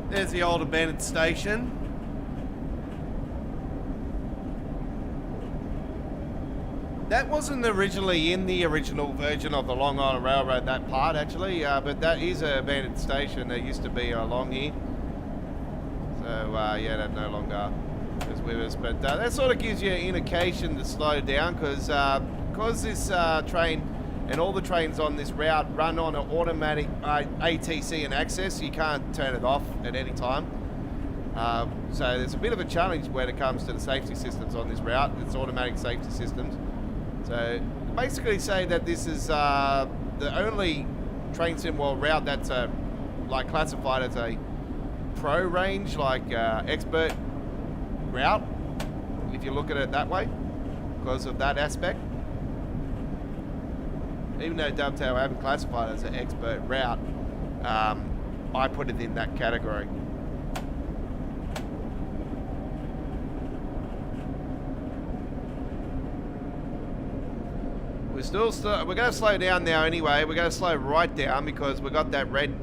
There's the old abandoned station. That wasn't originally in the original version of the Long Island Railroad, that part actually, but that is an abandoned station. There used to be along here. So yeah, that no longer is with us. But that sort of gives you an indication to slow down because this train and all the trains on this route run on an automatic ATC and access. You can't turn it off at any time. So there's a bit of a challenge when it comes to the safety systems on this route. It's automatic safety systems. So basically say that this is the only train sim world route that's like classified as a pro range, like expert route, if you look at it that way, because of that aspect. Even though Dovetail haven't classified it as an expert route, I put it in that category. We're going to slow down now anyway. We're going to slow right down because we got that red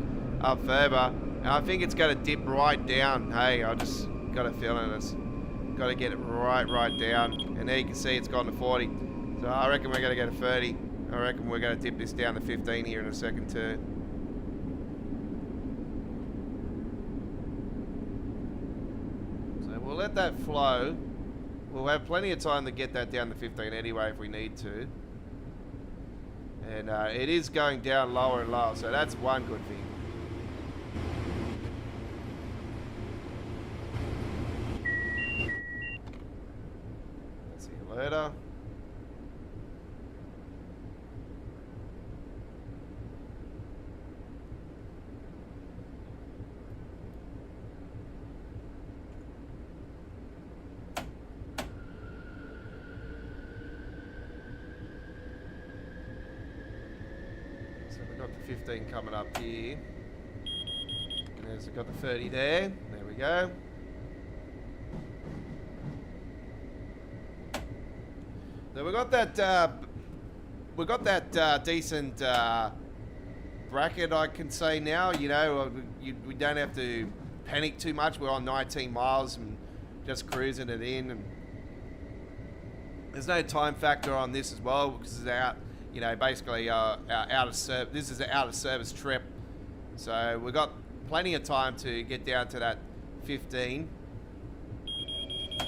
up further, and I think it's going to dip right down. Hey, I just got a feeling it's got to get it right down, and there you can see it's gone to 40. So I reckon we're going to go to 30. I reckon we're going to dip this down to 15 here in a second too. So we'll let that flow. We'll have plenty of time to get that down to 15 anyway if we need to. And it is going down lower and lower, so that's one good thing. See you later. Got the 15 coming up here, and there's got the 30 there. There we go. So we got that decent bracket, I can say now. You know, we don't have to panic too much. We're on 19 miles and just cruising it in, and there's no time factor on this as well because it's out. You know, basically out of service. This is an out of service trip, so we've got plenty of time to get down to that 15,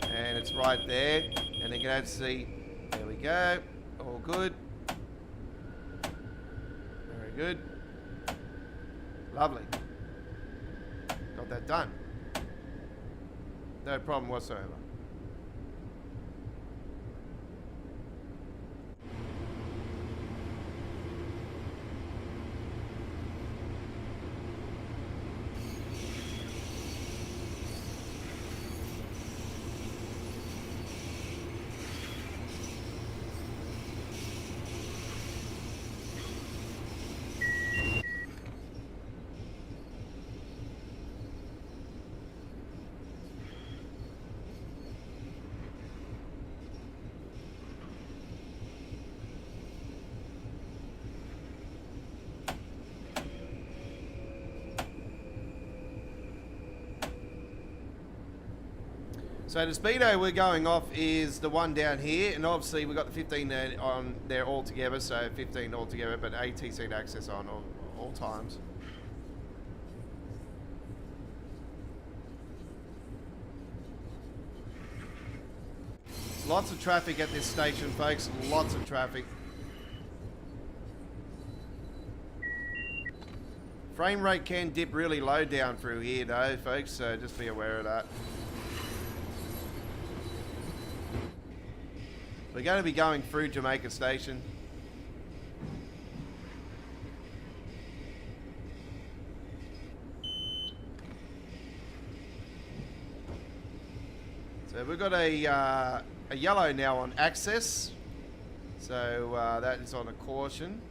and it's right there. And you can see, there we go, all good. Very good. Lovely. Got that done. No problem whatsoever. So the speedo we're going off is the one down here, and obviously we've got the 15 there on there all together, so 15 all together, but ATC to access on all times. Lots of traffic at this station, folks. Lots of traffic. Frame rate can dip really low down through here though, folks, so just be aware of that. We're going to be going through Jamaica Station. So we've got a yellow now on access. So that is on a caution.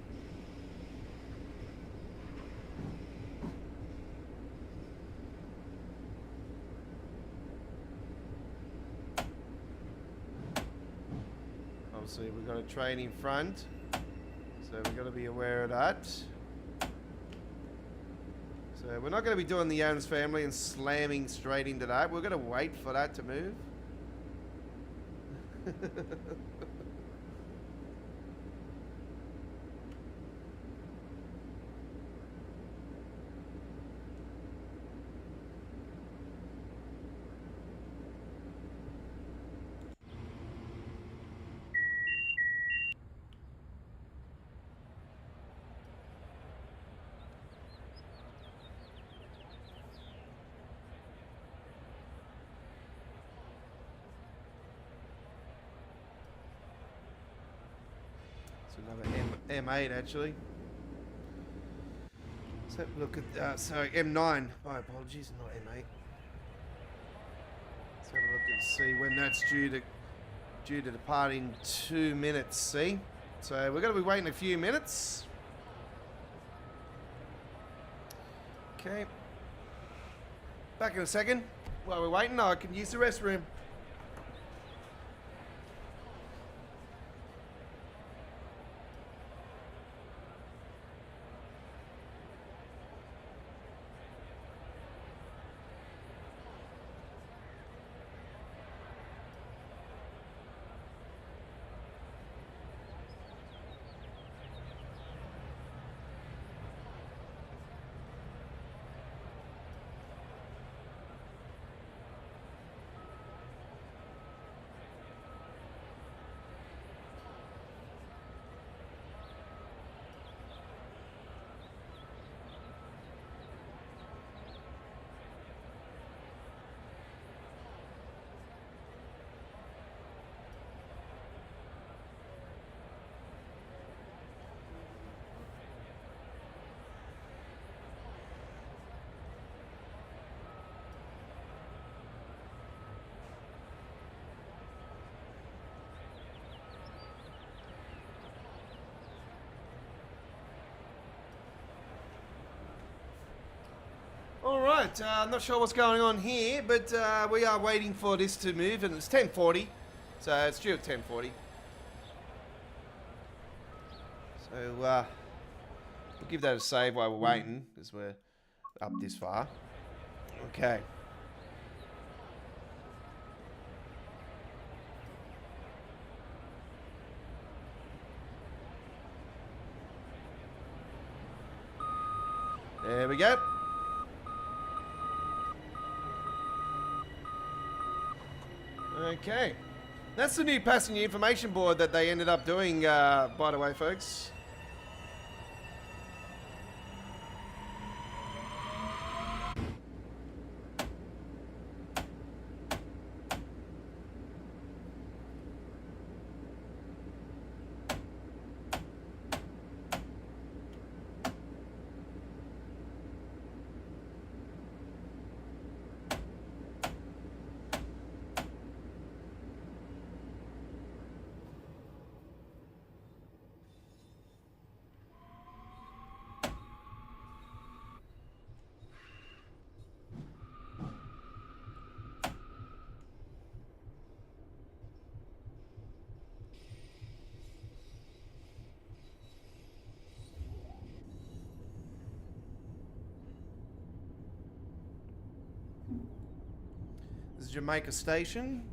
Obviously we've got a train in front, so we've got to be aware of that. So we're not going to be doing the Adams family and slamming straight into that. We're going to wait for that to move. Another M8 actually. Let's have a look at sorry, M9. My apologies, not M8. Let's have a look and see when that's due to depart in 2 minutes. See, so we're going to be waiting a few minutes. Okay. Back in a second. While we're waiting, I can use the restroom. Alright, I'm not sure what's going on here, but we are waiting for this to move, and it's 10:40, so it's due at 10:40. So we'll give that a save while we're waiting, because we're up this far. Okay. There we go. Okay, that's the new passenger information board that they ended up doing, by the way, folks. Jamaica Station.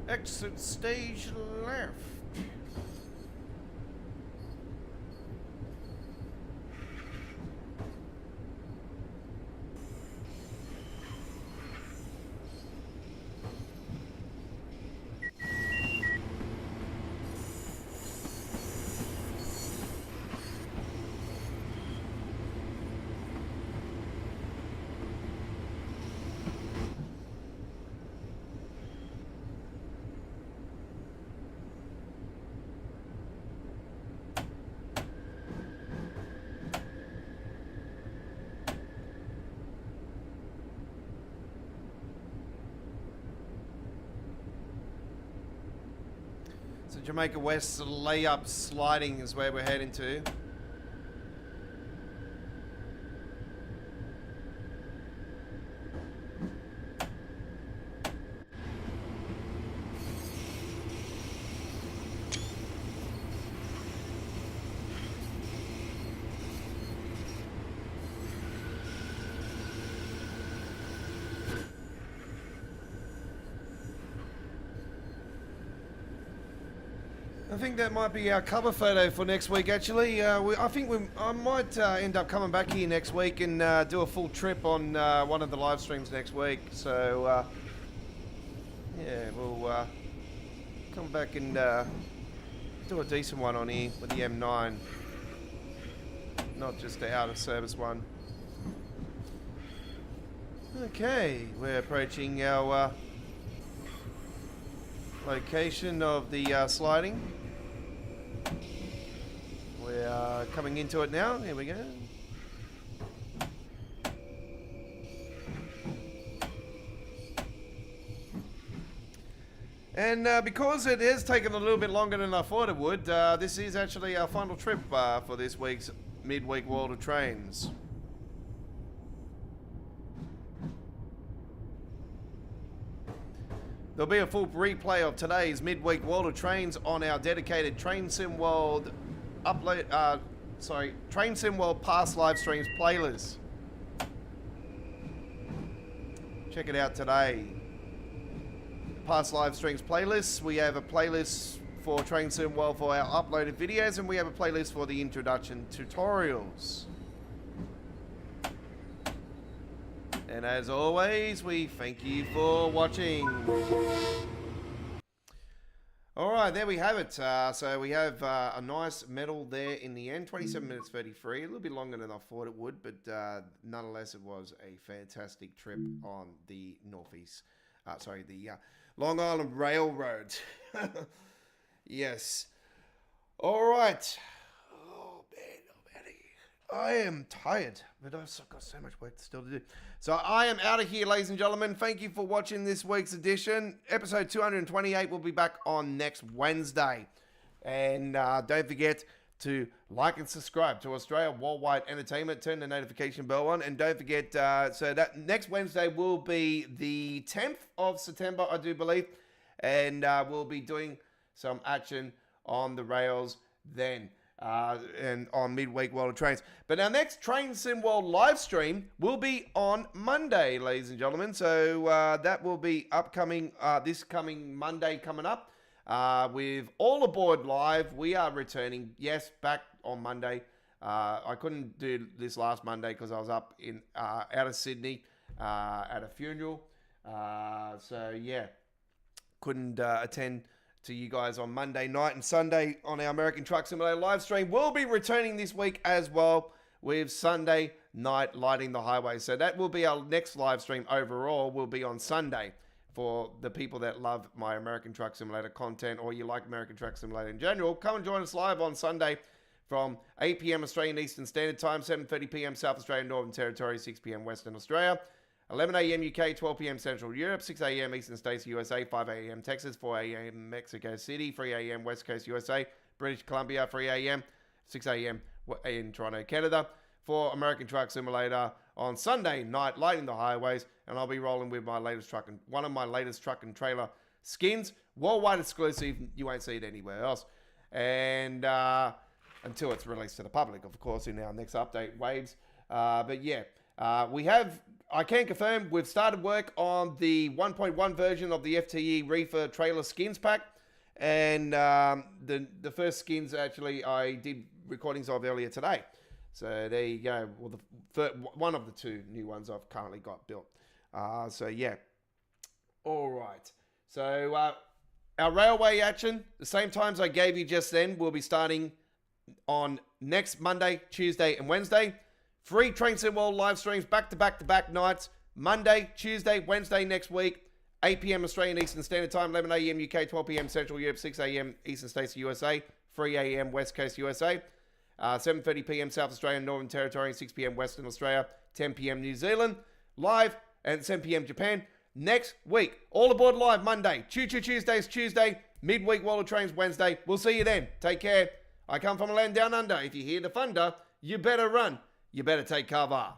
Exit stage left. So Jamaica West layup sliding is where we're heading to. I think that might be our cover photo for next week, actually. I might end up coming back here next week and do a full trip on one of the live streams next week. So, yeah, we'll come back and do a decent one on here with the M9. Not just the out of service one. Okay, we're approaching our location of the sliding. We are coming into it now. Here we go. And because it has taken a little bit longer than I thought it would, this is actually our final trip for this week's Midweek World of Trains. There'll be a full replay of today's Midweek World of Trains on our dedicated Train Sim World Train Sim World past live streams playlist. Check it out today. Past live streams playlists. We have a playlist for Train Sim World for our uploaded videos, and we have a playlist for the introduction tutorials. And as always, we thank you for watching. Alright, there we have it. So we have a nice medal there in the end. 27 minutes 33. A little bit longer than I thought it would, but nonetheless, it was a fantastic trip on the the Long Island Railroad. Yes. Alright. Oh, man. I am tired, but I've got so much work still to do. So I am out of here, ladies and gentlemen. Thank you for watching this week's edition. Episode 228 will be back on next Wednesday. And don't forget to like and subscribe to Australia Worldwide Entertainment. Turn the notification bell on. And don't forget, so that next Wednesday will be the 10th of September, I do believe. And we'll be doing some action on the rails then. And on Midweek World of Trains. But our next Train Sim World live stream will be on Monday, ladies and gentlemen. So that will be upcoming, this coming Monday coming up. With All Aboard Live, we are returning, yes, back on Monday. I couldn't do this last Monday because I was up in out of Sydney at a funeral. So yeah, couldn't attend to you guys on Monday night and Sunday on our American Truck Simulator live stream. We'll be returning this week as well with Sunday night lighting the highway. So that will be our next live stream overall, will be on Sunday for the people that love my American Truck Simulator content, or you like American Truck Simulator in general, come and join us live on Sunday from 8 p.m. Australian Eastern Standard Time, 7:30 p.m. South Australian Northern Territory, 6 p.m. Western Australia, 11 a.m. UK, 12 p.m. Central Europe, 6 a.m. Eastern States USA, 5 a.m. Texas, 4 a.m. Mexico City, 3 a.m. West Coast USA, British Columbia, 3 a.m., 6 a.m. in Toronto, Canada, for American Truck Simulator on Sunday night, lighting the highways, and I'll be rolling with my latest truck and one of my latest truck and trailer skins, worldwide exclusive. You won't see it anywhere else, and until it's released to the public, of course, in our next update waves. But yeah, I can confirm we've started work on the 1.1 version of the FTE Reefer trailer skins pack, and the first skins actually I did recordings of earlier today. So there you go. Well, one of the two new ones I've currently got built. So yeah. All right. So our railway action, the same times I gave you just then, will be starting on next Monday, Tuesday, and Wednesday. 3 Train Sim World live streams back-to-back nights. Monday, Tuesday, Wednesday next week. 8 p.m. Australian Eastern Standard Time, 11 a.m. UK, 12 p.m. Central Europe, 6 a.m. Eastern States USA, 3 a.m. West Coast USA, 7:30 p.m. South Australian Northern Territory, 6 p.m. Western Australia, 10 p.m. New Zealand, live, and 7 p.m. Japan. Next week, all aboard live Monday. Choo Choo Tuesdays Tuesday, midweek World of Trains Wednesday. We'll see you then. Take care. I come from a land down under. If you hear the thunder, you better run. You better take cover.